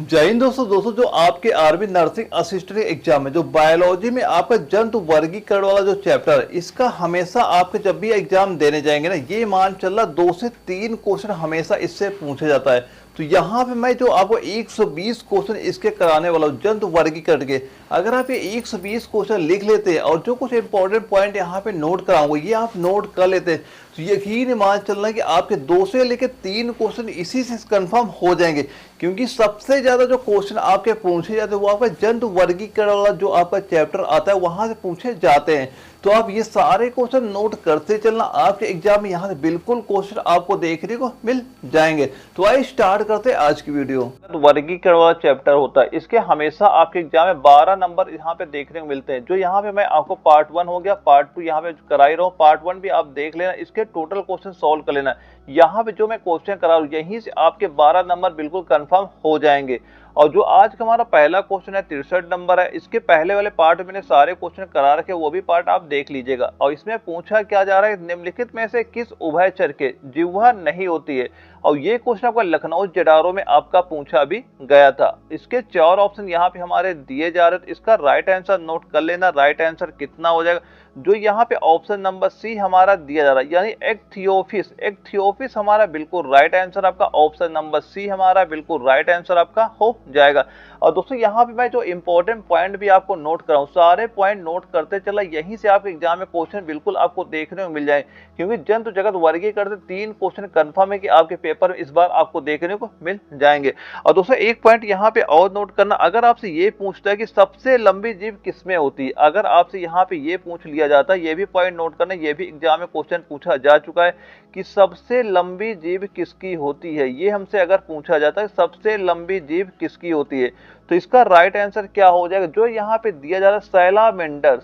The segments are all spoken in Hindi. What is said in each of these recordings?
जय हिंद दोस्तों। जो आपके आर्मी नर्सिंग असिस्टेंट एग्जाम है, जो बायोलॉजी में आपका जंतु वर्गीकरण वाला जो चैप्टर है, इसका हमेशा आपके जब भी एग्जाम देने जाएंगे ना, ये मान चल रहा 2 से 3 क्वेश्चन हमेशा इससे पूछा जाता है। तो यहाँ पे मैं जो आपको 120 क्वेश्चन इसके कराने वाला हूँ जंतु वर्गीकरण के। अगर आप ये 120 क्वेश्चन लिख लेते हैं और जो कुछ इंपॉर्टेंट पॉइंट यहाँ पे नोट कराऊंगा ये आप नोट कर लेते हैं, तो यकीन मान चलना कि आपके 2 से लेकर 3 क्वेश्चन इसी से कंफर्म हो जाएंगे। क्योंकि सबसे ज्यादा जो क्वेश्चन आपके पूछे जाते हैं वो आपका जंतु वर्गीकरण वाला जो आपका चैप्टर आता है वहां से पूछे जाते हैं। तो आप ये सारे क्वेश्चन नोट करते चलना, आपके एग्जाम में यहाँ से बिल्कुल क्वेश्चन आपको देखने को मिल जाएंगे। तो आइए स्टार्ट करते हैं आज की वीडियो। तो वर्गीकरण वाला चैप्टर होता है, इसके हमेशा आपके एग्जाम में 12 नंबर यहाँ पे देखने को मिलते हैं। जो यहाँ पे मैं आपको पार्ट 1 हो गया, पार्ट 2 यहाँ पे करा ही रहा हूँ, पार्ट 1 भी आप देख लेना, इसके टोटल क्वेश्चन सॉल्व कर लेना। यहाँ पे जो मैं क्वेश्चन करा रहा हूँ यहीं से आपके 12 नंबर बिल्कुल कंफर्म हो जाएंगे। और जो आज का हमारा पहला क्वेश्चन है 63 नंबर है, इसके पहले वाले पार्ट में मैंने सारे क्वेश्चन करा रखे, वो भी पार्ट आप देख लीजिएगा। और इसमें पूछा क्या जा रहा है, निम्नलिखित में से किस उभयचर के जिह्वा नहीं होती है। और ये क्वेश्चन आपका लखनऊ जडारो में आपका पूछा भी गया था। इसके 4 ऑप्शन यहाँ पे हमारे दिए जा रहे, तो इसका राइट आंसर नोट कर लेना। राइट आंसर कितना हो जाएगा, जो यहाँ पे ऑप्शन नंबर सी हमारा दिया जा रहा है, यानी एक्थियोफिस हमारा बिल्कुल राइट आंसर आपका ऑप्शन नंबर सी हमारा बिल्कुल राइट आंसर आपका हो जाएगा। और दोस्तों यहाँ पे मैं जो इंपॉर्टेंट पॉइंट भी आपको नोट कराऊं, सारे पॉइंट नोट करते चला, यहीं से आपके एग्जाम में क्वेश्चन बिल्कुल आपको देखने को मिल जाए। क्योंकि जंतु जगत वर्गीकरण करते 3 क्वेश्चन कंफर्म है कि आपके पेपर में इस बार आपको देखने को मिल जाएंगे। और दोस्तों एक पॉइंट यहाँ पे और नोट करना, अगर आपसे ये पूछता है कि सबसे लंबी जीभ किसमें होती है, अगर आपसे यहाँ पे ये पूछ लिया जाता है, ये भी पॉइंट नोट करना, ये भी एग्जाम में क्वेश्चन पूछा जा चुका है कि सबसे लंबी जीभ किसकी होती है। ये हमसे अगर पूछा जाता है सबसे लंबी जीभ किसकी होती है, तो इसका राइट आंसर क्या हो जाएगा, जो यहाँ पे दिया जा रहा है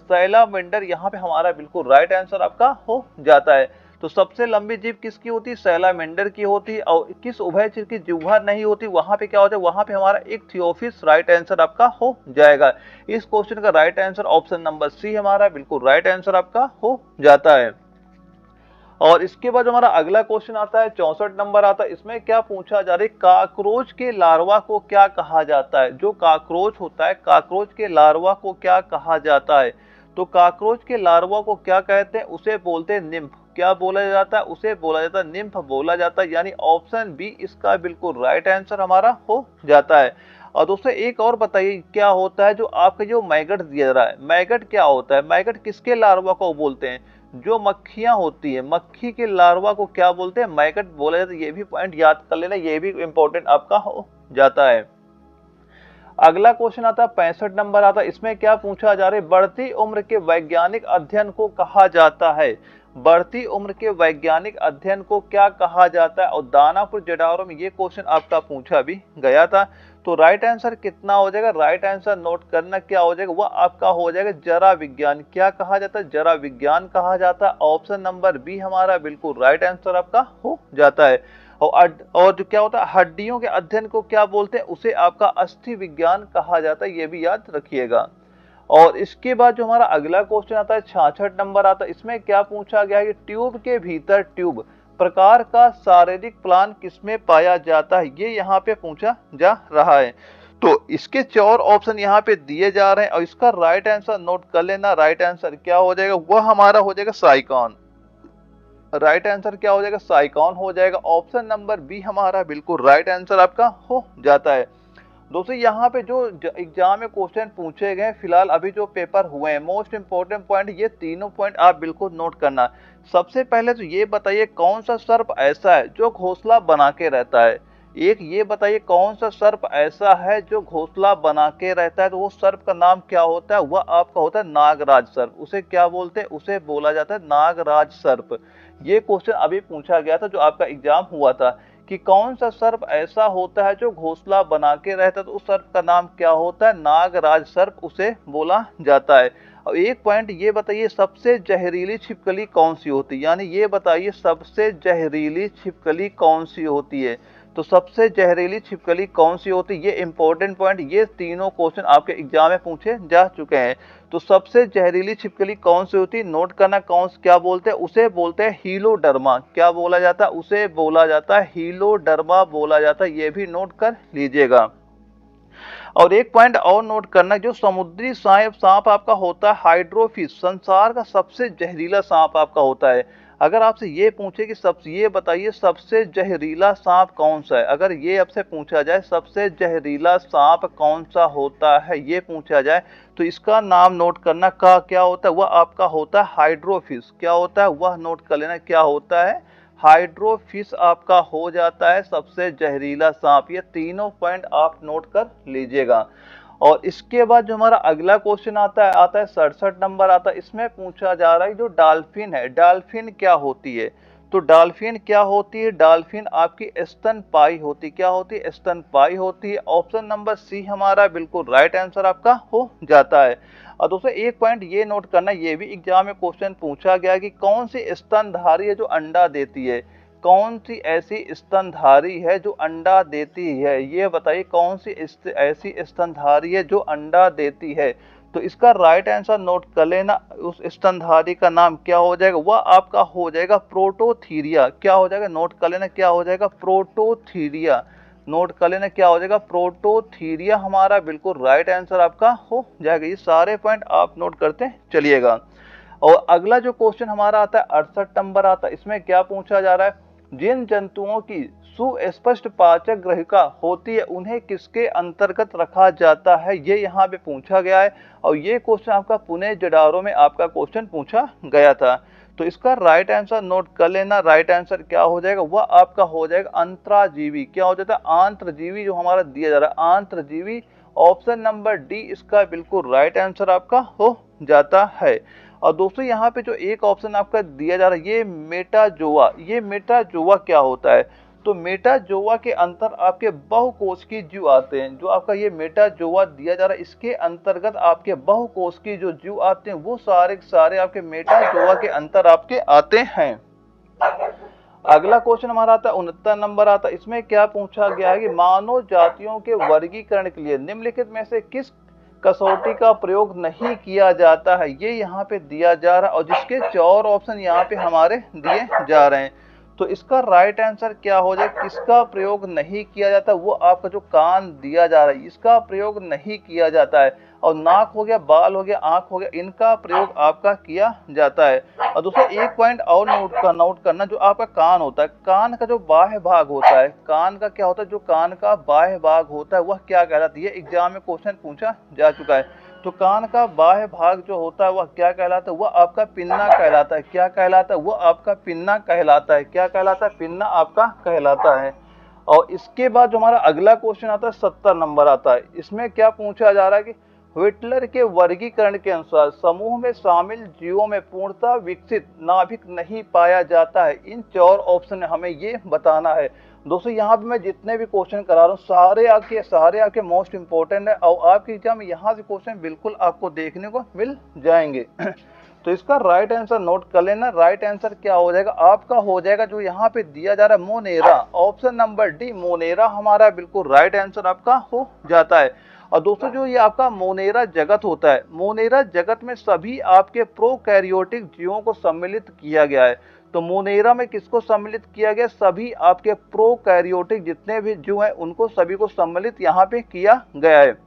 सैलामेंडर यहाँ पे हमारा बिल्कुल राइट आंसर आपका हो जाता है। तो सबसे लंबी जीभ किसकी होती है, सैलामेंडर की होती है। और किस उभयचर की जिह्वा नहीं होती, वहां पे क्या होता है, वहां पे हमारा इक्थियोफिस राइट आंसर आपका हो जाएगा। इस क्वेश्चन का right answer option number C हमारा बिल्कुल राइट आंसर आपका हो जाता है। और इसके बाद हमारा अगला क्वेश्चन आता है 64 नंबर आता है। इसमें क्या पूछा जा रहा है, काकरोच के लार्वा को क्या कहा जाता है। जो काकरोच होता है, काकरोच के लार्वा को क्या कहा जाता है, तो काकरोच के लार्वा को क्या कहते हैं, उसे बोलते हैं निम्फ। क्या बोला जाता है, उसे बोला जाता है निम्फ बोला जाता है, यानी ऑप्शन बी इसका बिल्कुल राइट आंसर हमारा हो जाता है। और दोस्तों एक और बताइए क्या होता है, जो आपका जो मैगट दिया रहा है, मैगट क्या होता है, मैगट किसके लार्वा को बोलते हैं, जो मक्खियां होती है, मक्खी के लार्वा को क्या बोलते हैं, मैगट बोला जाता है। ये भी पॉइंट याद कर लेना, ये भी इंपॉर्टेंट आपका हो जाता है। अगला क्वेश्चन आता है 65 नंबर आता है। इसमें क्या पूछा जा रहा है, बढ़ती उम्र के वैज्ञानिक अध्ययन को कहा जाता है। बढ़ती उम्र के वैज्ञानिक अध्ययन को क्या कहा जाता है। और दानापुर जडारो में ये क्वेश्चन आपका पूछा भी गया था। तो राइट आंसर कितना हो जाएगा, राइट आंसर नोट करना क्या हो जाएगा, वह आपका हो जाएगा जरा विज्ञान। क्या कहा जाता है, जरा विज्ञान कहा जाता है। ऑप्शन नंबर बी हमारा बिल्कुल राइट आंसर आपका हो जाता है। और जो क्या होता है, हड्डियों के अध्ययन को क्या बोलते हैं, उसे आपका अस्थि विज्ञान कहा जाता है, ये भी याद रखिएगा। और इसके बाद जो हमारा अगला क्वेश्चन आता है 66 नंबर आता है। इसमें क्या पूछा गया है कि ट्यूब के भीतर ट्यूब प्रकार का शारीरिक प्लान किसमें पाया जाता है, ये यहाँ पे पूछा जा रहा है। तो इसके 4 ऑप्शन यहाँ पे दिए जा रहे हैं, और इसका राइट आंसर नोट कर लेना। राइट आंसर क्या हो जाएगा, वह हमारा हो जाएगा साइकॉन। राइट आंसर क्या हो जाएगा, साइकॉन हो जाएगा। ऑप्शन नंबर बी हमारा बिल्कुल राइट आंसर आपका हो जाता है। दोस्तों यहाँ पे जो एग्जाम में क्वेश्चन पूछे गए फिलहाल अभी जो पेपर हुए हैं, मोस्ट इंपोर्टेंट पॉइंट ये तीनों पॉइंट आप बिल्कुल नोट करना। सबसे पहले तो ये बताइए कौन सा सर्प ऐसा है जो घोंसला बना के रहता है। एक ये बताइए कौन सा सर्प ऐसा है जो घोंसला बना के रहता है, तो वो सर्प का नाम क्या होता है, वह आपका होता है नागराज सर्प। उसे क्या बोलते हैं, उसे बोला जाता है नागराज सर्प। ये क्वेश्चन अभी पूछा गया था जो आपका एग्जाम हुआ था कि कौन सा सर्प ऐसा होता है जो घोंसला बना के रहता है, तो उस सर्प का नाम क्या होता है, नागराज सर्प उसे बोला जाता है। और एक पॉइंट ये बताइए सबसे जहरीली छिपकली कौन सी होती है, यानी ये बताइए सबसे जहरीली छिपकली कौन सी होती है। तो सबसे जहरीली छिपकली कौन सी होती है, ये इंपॉर्टेंट पॉइंट, ये तीनों क्वेश्चन आपके एग्जाम में पूछे जा चुके हैं। तो सबसे जहरीली छिपकली कौन सी होती है, नोट करना, कौन क्या बोलते हैं, उसे बोलते हैं हीलोडर्मा। क्या बोला जाता है, उसे बोला जाता है हीलोडर्मा बोला जाता है, ये भी नोट कर लीजिएगा। और एक पॉइंट और नोट करना, जो समुद्री सांप आपका होता है हाइड्रोफिश, संसार का सबसे जहरीला सांप आपका होता है। अगर आपसे ये पूछे कि सबसे, ये बताइए सबसे जहरीला सांप कौन सा है, अगर ये आपसे पूछा जाए सबसे जहरीला सांप कौन सा होता है, ये पूछा जाए, तो इसका नाम नोट करना का क्या होता है, वह आपका होता है हाइड्रोफिश। क्या होता है वह नोट कर लेना, क्या होता है, हाइड्रोफिश आपका हो जाता है सबसे जहरीला सांप। ये तीनों पॉइंट आप नोट कर लीजिएगा। और इसके बाद जो हमारा अगला क्वेश्चन आता है 67 नंबर आता है। इसमें पूछा जा रहा है जो डॉल्फिन है, डॉल्फिन क्या होती है। तो डॉल्फिन क्या होती है, डॉल्फिन आपकी स्तनपायी होती, क्या होती है, स्तनपायी होती है। ऑप्शन नंबर सी हमारा बिल्कुल राइट आंसर आपका हो जाता है। और दोस्तों एक पॉइंट ये नोट करना, ये भी एग्जाम में क्वेश्चन पूछा गया कि कौन सी स्तनधारी है जो अंडा देती है, कौन सी ऐसी स्तनधारी है जो अंडा देती है, ये बताइए कौन सी ऐसी स्तनधारी है जो अंडा देती है। तो इसका राइट आंसर नोट कर लेना, उस स्तनधारी का नाम क्या हो जाएगा, वह आपका हो जाएगा प्रोटोथीरिया। क्या हो जाएगा, नोट कर लेना, क्या हो जाएगा, प्रोटोथीरिया। नोट कर लेना क्या हो जाएगा, प्रोटोथीरिया हमारा बिल्कुल राइट आंसर आपका हो जाएगा। ये सारे पॉइंट आप नोट करते चलिएगा। और अगला जो क्वेश्चन हमारा आता है 68 नंबर आता है। इसमें क्या पूछा जा रहा है, जिन जंतुओं की सुस्पष्ट पाचक ग्रहिका होती है उन्हें किसके अंतर्गत रखा जाता है, ये यहाँ पे पूछा गया है। और ये क्वेश्चन आपका पुणे जडारो में आपका क्वेश्चन पूछा गया था। तो इसका राइट आंसर नोट कर लेना, राइट आंसर क्या हो जाएगा, वह आपका हो जाएगा अंतराजीवी। क्या हो जाता है, आंत्रजीवी जो हमारा दिया जा रहा है, आंत्रजीवी। ऑप्शन नंबर डी इसका बिल्कुल राइट आंसर आपका हो जाता है। और दोस्तों यहाँ पे जो एक ऑप्शन आपका दिया जा रहा है, ये मेटाजोआ, ये मेटाजोआ क्या होता है। तो मेटाजोआ के अंतर आपके बहुकोशिकीय जीव आते हैं। जो आपका ये मेटाजोआ दिया जा रहा है, इसके अंतर्गत आपके बहुकोशिकीय जो जीव आते हैं वो सारे सारे आपके मेटाजोआ के अंतर आपके आते हैं। अगला क्वेश्चन हमारा आता है 69 नंबर आता है। इसमें क्या पूछा गया है कि मानव जातियों के वर्गीकरण के लिए निम्नलिखित में से किस कसौटी का प्रयोग नहीं किया जाता है, ये यहाँ पे दिया जा रहा है। और जिसके 4 ऑप्शन यहाँ पे हमारे दिए जा रहे हैं। तो इसका राइट आंसर क्या हो जाए, किसका प्रयोग नहीं किया जाता, वो आपका जो कान दिया जा रहा है इसका प्रयोग नहीं किया जाता है। और नाक हो गया, बाल हो गया, आंख हो गया, इनका प्रयोग आपका किया जाता है। और दोस्तों एक पॉइंट और नोट करना, जो आपका कान होता है, कान का जो बाह्य भाग होता है, कान का क्या होता है, जो कान का बाह्य भाग होता है वह क्या कहलाती है, एग्जाम में क्वेश्चन पूछा जा चुका है। तो कान का बाह्य भाग जो होता है वह क्या कहलाता है, वह आपका पिन्ना कहलाता है। क्या कहलाता है, वह आपका पिन्ना कहलाता है। क्या कहलाता है, पिन्ना आपका कहलाता है। और इसके बाद जो हमारा अगला क्वेश्चन आता है 70 नंबर आता है। इसमें क्या पूछा जा रहा है कि व्हिटलर के वर्गीकरण के अनुसार समूह में शामिल जीवों में पूर्णतः विकसित नाभिक नहीं पाया जाता है। इन 4 ऑप्शन में हमें ये बताना है। दोस्तों यहाँ पे मैं जितने भी क्वेश्चन करा रहा हूँ सारे आपके मोस्ट इंपोर्टेंट है। और आपके एग्जाम में यहाँ से क्वेश्चन बिल्कुल आपको देखने को मिल जाएंगे। तो इसका राइट आंसर नोट कर लेना, राइट आंसर क्या हो जाएगा, आपका हो जाएगा जो यहाँ पे दिया जा रहा है Monera. Option number D Monera हमारा बिल्कुल राइट आंसर आपका हो जाता है। और दोस्तों जो ये आपका मोनेरा जगत होता है, मोनेरा जगत में सभी आपके प्रोकैरियोटिक जीवों को सम्मिलित किया गया है। तो मोनेरा में किसको सम्मिलित किया गया, सभी आपके प्रोकैरियोटिक जितने भी जीव हैं उनको सभी को सम्मिलित यहाँ पे किया गया है।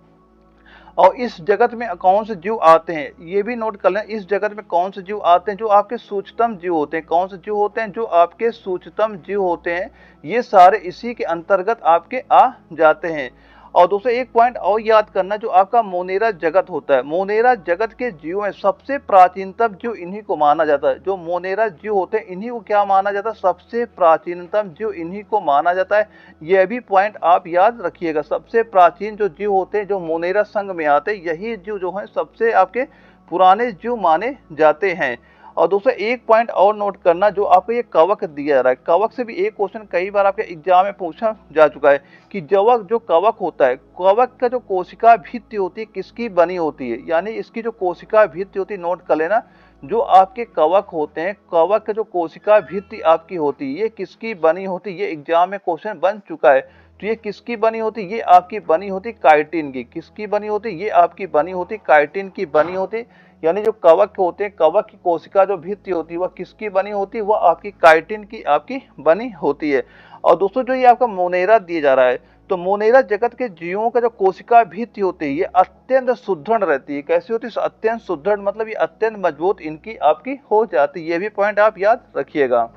और इस जगत में कौन से जीव आते हैं, ये भी नोट कर लें, इस जगत में कौन से जीव आते हैं, जो आपके सूक्ष्मतम जीव होते हैं। कौन से जीव होते हैं, जो आपके सूक्ष्मतम जीव होते हैं, ये सारे इसी के अंतर्गत आपके आ जाते हैं। और दोस्तों एक पॉइंट और याद करना, जो आपका मोनेरा जगत होता है, मोनेरा जगत के जीव में सबसे प्राचीनतम जीव इन्हीं को माना जाता है। जो मोनेरा जीव होते हैं इन्हीं को क्या माना जाता है, सबसे प्राचीनतम जीव इन्हीं को माना जाता है। यह भी पॉइंट आप याद रखिएगा, सबसे प्राचीन जो जीव होते हैं जो मोनेरा संघ में आते हैं, यही जीव जो है सबसे आपके पुराने जीव माने जाते हैं। और दोस्तों एक पॉइंट और नोट करना, जो आपको ये कवक दिया जा रहा है, कवक से भी एक क्वेश्चन कई बार आपके एग्जाम में पूछा जा चुका है कि जो कवक होता है, कवक का जो कोशिका भित्ति होती है किसकी बनी होती है, यानी इसकी जो कोशिका भित्ति होती है, नोट कर लेना, जो आपके कवक होते हैं, कवक का जो कोशिका भित्ति आपकी होती है ये किसकी बनी होती है, ये एग्जाम में क्वेश्चन बन चुका है। तो ये किसकी बनी होती, ये आपकी बनी होती काइटिन की। किसकी बनी होती, ये आपकी बनी होती काइटिन की बनी होती। यानी जो कवक होते हैं, कवक की कोशिका जो भित्ति होती है वह किसकी बनी होती है, वह आपकी काइटिन की आपकी बनी होती है। और दोस्तों जो ये आपका मोनेरा दिया जा रहा है, तो मोनेरा जगत के जीवों का जो कोशिका भित्ति होती है ये अत्यंत सुदृढ़ रहती है। कैसी होती है? अत्यंत सुदृढ़, मतलब ये अत्यंत मजबूत इनकी आपकी हो जाती है। ये भी पॉइंट आप याद रखिएगा।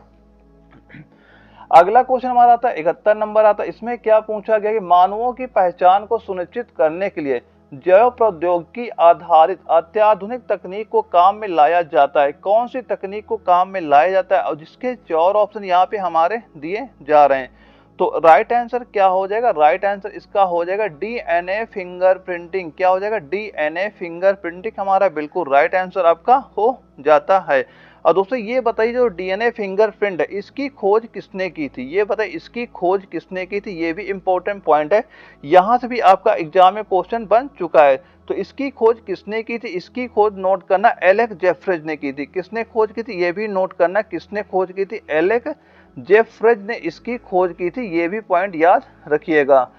अगला क्वेश्चन हमारा आता है 71 नंबर आता है। इसमें क्या पूछा गया कि मानवों की पहचान को सुनिश्चित करने के लिए जैव प्रौद्योगिकी आधारित अत्याधुनिक तकनीक को काम में लाया जाता है। कौन सी तकनीक को काम में लाया जाता है? और जिसके 4 ऑप्शन यहाँ पे हमारे दिए जा रहे हैं। तो राइट आंसर क्या हो जाएगा? राइट आंसर इसका हो जाएगा डीएनए फिंगरप्रिंटिंग। क्या हो जाएगा? डीएनए फिंगरप्रिंटिंग हमारा बिल्कुल राइट आंसर आपका हो जाता है। और दोस्तों ये बताइए जो डीएनए फिंगरप्रिंट है इसकी खोज किसने की थी? ये बताइए इसकी खोज किसने की थी? ये भी इंपॉर्टेंट पॉइंट है, यहाँ से भी आपका एग्जाम में क्वेश्चन बन चुका है। तो इसकी खोज किसने की थी? इसकी खोज नोट करना एलेक जेफरेज ने की थी। किसने खोज की थी? ये भी नोट करना, किसने खोज की थी? एलेक जेफरेज ने इसकी खोज की थी। ये भी पॉइंट याद रखिएगा।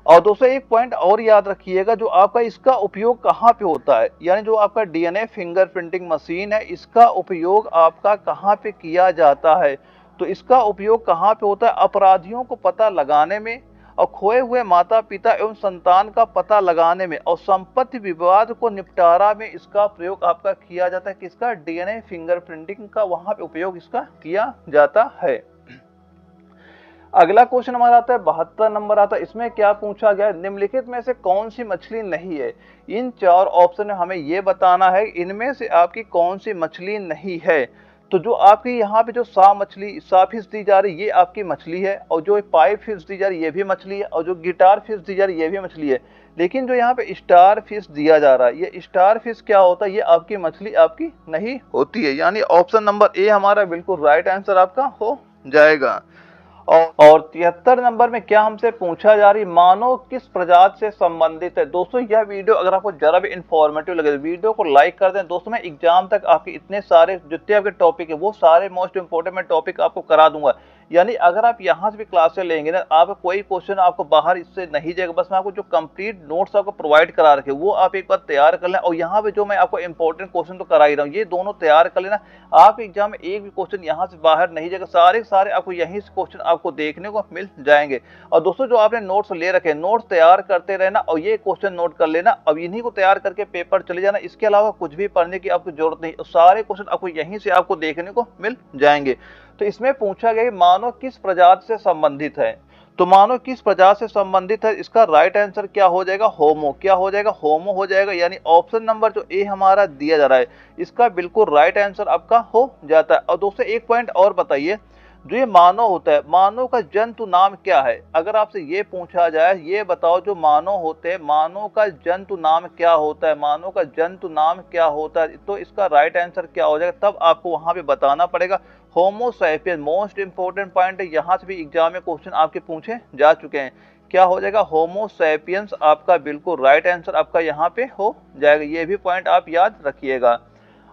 और दोस्तों एक पॉइंट और याद रखिएगा, जो आपका इसका उपयोग कहाँ पे होता है, यानी जो आपका डीएनए फिंगरप्रिंटिंग मशीन है इसका उपयोग आपका कहाँ पे किया जाता है? तो इसका उपयोग कहाँ पे होता है? अपराधियों को पता लगाने में, और खोए हुए माता पिता एवं संतान का पता लगाने में, और संपत्ति विवाद को निपटारा में इसका प्रयोग आपका किया जाता है। किसका? डीएनए फिंगरप्रिंटिंग का वहां पे उपयोग इसका किया जाता है। अगला क्वेश्चन हमारा आता है 72 नंबर आता है। इसमें क्या पूछा गया? निम्नलिखित में से कौन सी मछली नहीं है? इन 4 ऑप्शन में हमें यह बताना है इनमें से आपकी कौन सी मछली नहीं है। तो जो आपकी यहाँ पे जो सा फिश दी जा रही है ये आपकी मछली है, और जो पाइप फिश दी जा रही है ये भी मछली है, और जो गिटार फिश दी जा रही है ये भी मछली है। लेकिन जो यहाँ पे स्टार फिश दिया जा रहा है ये स्टार फिश क्या होता है? ये आपकी मछली आपकी नहीं होती है। यानी ऑप्शन नंबर ए हमारा बिल्कुल राइट आंसर आपका हो जाएगा। और 73 नंबर में क्या हमसे पूछा जा रही? मानव किस प्रजाति से संबंधित है? दोस्तों यह वीडियो अगर आपको जरा भी इंफॉर्मेटिव लगे तो वीडियो को लाइक कर दें। दोस्तों मैं एग्जाम तक आपके इतने सारे जितने आपके टॉपिक है वो सारे मोस्ट इंपोर्टेंट मैं टॉपिक आपको करा दूंगा। यानी अगर आप यहाँ से भी क्लासेस लेंगे ना, आपको कोई क्वेश्चन आपको बाहर इससे नहीं जाएगा। बस मैं आपको जो कंप्लीट नोट्स आपको प्रोवाइड करा रखे वो आप एक बार तैयार कर लें, और यहाँ पे जो मैं आपको इंपॉर्टेंट क्वेश्चन तो करा ही रहा हूँ ये दोनों तैयार कर लेना। आप एग्जाम में एक भी क्वेश्चन यहाँ से बाहर नहीं जाएगा, सारे सारे आपको यहीं से क्वेश्चन आपको देखने को मिल जाएंगे। और दोस्तों जो आपने नोट्स ले रखे, नोट्स तैयार करते रहना और ये क्वेश्चन नोट कर लेना। अब इन्हीं को तैयार करके पेपर चले जाना, इसके अलावा कुछ भी पढ़ने की आपको जरूरत नहीं। सारे क्वेश्चन आपको यहीं से आपको देखने को मिल जाएंगे। तो इसमें पूछा गया कि मानव किस प्रजाति से संबंधित है? तो मानव किस प्रजाति से संबंधित है? इसका राइट आंसर क्या हो जाएगा? होमो। क्या हो जाएगा? होमो हो जाएगा। यानी ऑप्शन नंबर जो ए हमारा दिया जा रहा है इसका बिल्कुल राइट आंसर आपका हो जाता है। और दोस्तों एक पॉइंट और बताइए, जो ये मानव होता है मानव का जंतु नाम क्या है? अगर आपसे ये पूछा जाए ये बताओ जो मानव होते हैं मानव का जंतु नाम क्या होता है? मानव का जंतु नाम क्या होता है? तो इसका राइट आंसर क्या हो जाएगा? तब आपको वहां पे बताना पड़ेगा Homo sapiens. Most important point है, यहाँ से भी एग्जाम में क्वेश्चन आपके पूछे जा चुके हैं। क्या हो जाएगा? होमो सैपियंस आपका बिल्कुल राइट आंसर आपका यहाँ पे हो जाएगा। ये भी पॉइंट आप याद रखिएगा।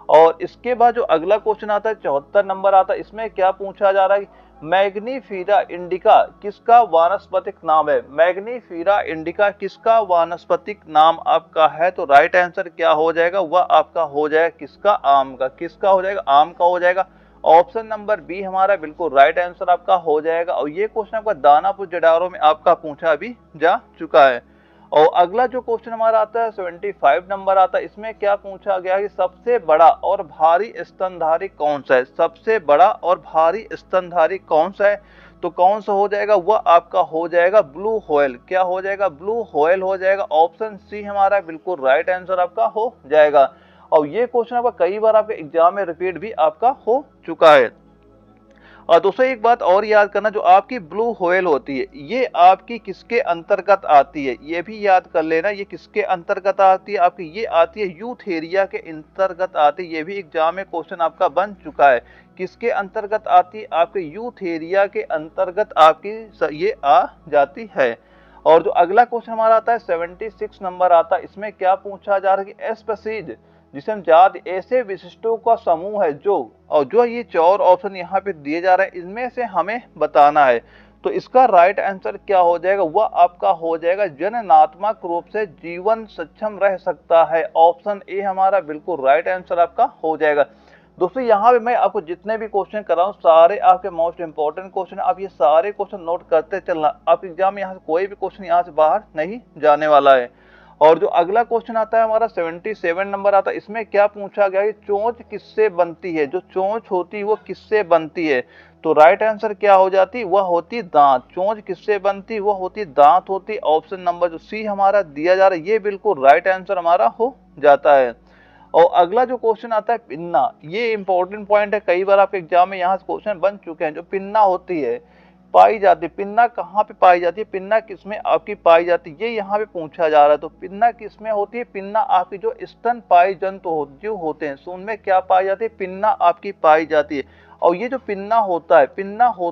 और इसके बाद जो अगला क्वेश्चन आता है 74 नंबर आता है। इसमें क्या पूछा जा रहा है? मैग्नीफीरा इंडिका किसका वानस्पतिक नाम है? मैग्नीफीरा इंडिका किसका वानस्पतिक नाम आपका है? तो राइट आंसर क्या हो जाएगा? वह आपका हो जाएगा किसका? आम का। किसका हो जाएगा? आम का हो जाएगा। ऑप्शन नंबर बी हमारा बिल्कुल राइट आंसर आपका हो जाएगा। और ये क्वेश्चन आपका दानापुर जडारो में आपका पूछा भी जा चुका है। और अगला जो क्वेश्चन हमारा आता है 75 नंबर आता है। इसमें क्या पूछा गया कि सबसे बड़ा और भारी स्तनधारी कौन सा है? सबसे बड़ा और भारी स्तनधारी कौन सा है? तो कौन सा हो जाएगा? वह आपका हो जाएगा ब्लू व्हेल। क्या हो जाएगा? ब्लू व्हेल हो जाएगा। ऑप्शन सी हमारा बिल्कुल राइट आंसर आपका हो जाएगा। और ये क्वेश्चन आपका कई बार आपके एग्जाम में रिपीट भी आपका हो चुका है। और दोस्तों एक बात और याद करना, जो आपकी ब्लू व्हेल होती है ये आपकी किसके अंतर्गत आती है? ये भी याद कर लेना, ये किसके अंतर्गत आती है आपकी? ये आती है यूथेरिया के अंतर्गत आती है। ये भी एग्जाम में क्वेश्चन आपका बन चुका है। किसके अंतर्गत आती है? आपके यूथेरिया के अंतर्गत आपकी ये आ जाती है। और जो अगला क्वेश्चन हमारा आता है 76 नंबर आता है। इसमें क्या पूछा जा रहा है कि स्पीशीज जिसे हम जाति ऐसे विशिष्टों का समूह है जो ये 4 ऑप्शन यहाँ पे दिए जा रहे हैं इनमें से हमें बताना है। तो इसका राइट आंसर क्या हो जाएगा? वह आपका हो जाएगा जननात्मक रूप से जीवन सक्षम रह सकता है। ऑप्शन ए हमारा बिल्कुल राइट आंसर आपका हो जाएगा। दोस्तों यहाँ पे मैं आपको जितने भी क्वेश्चन कर रहा हूँ सारे आपके मोस्ट इंपॉर्टेंट क्वेश्चन, आप ये सारे क्वेश्चन नोट करते चलना। आप एग्जाम में यहाँ से कोई भी क्वेश्चन यहाँ से बाहर नहीं जाने वाला है। और जो अगला क्वेश्चन आता है हमारा 77 नंबर आता है, इसमें क्या पूछा गया है, चोंच किससे बनती है? जो चोंच होती है वो किससे बनती है? तो राइट आंसर क्या हो जाती, वह होती दांत। चोंच किससे बनती, वह होती दांत होती। ऑप्शन नंबर जो सी हमारा दिया जा रहा है ये बिल्कुल राइट आंसर हमारा हो जाता है। और अगला जो क्वेश्चन आता है पिन्ना, ये इंपॉर्टेंट पॉइंट है, कई बार आपके एग्जाम में यहाँ से क्वेश्चन बन चुके हैं। जो पिन्ना होती है पाई जाती है, पिन्ना कहाँ पे पाई जाती है, पिन्ना किसमें आपकी पाई जाती है, ये यहाँ पे पूछा जा रहा है। तो पिन्ना किसमें होती है, पिन्ना आपकी जो स्तनपायी जंतु जो होते हैं सो उनमें क्या पाई जाती है, पिन्ना आपकी पाई जाती है। और ये जो पिन्ना होता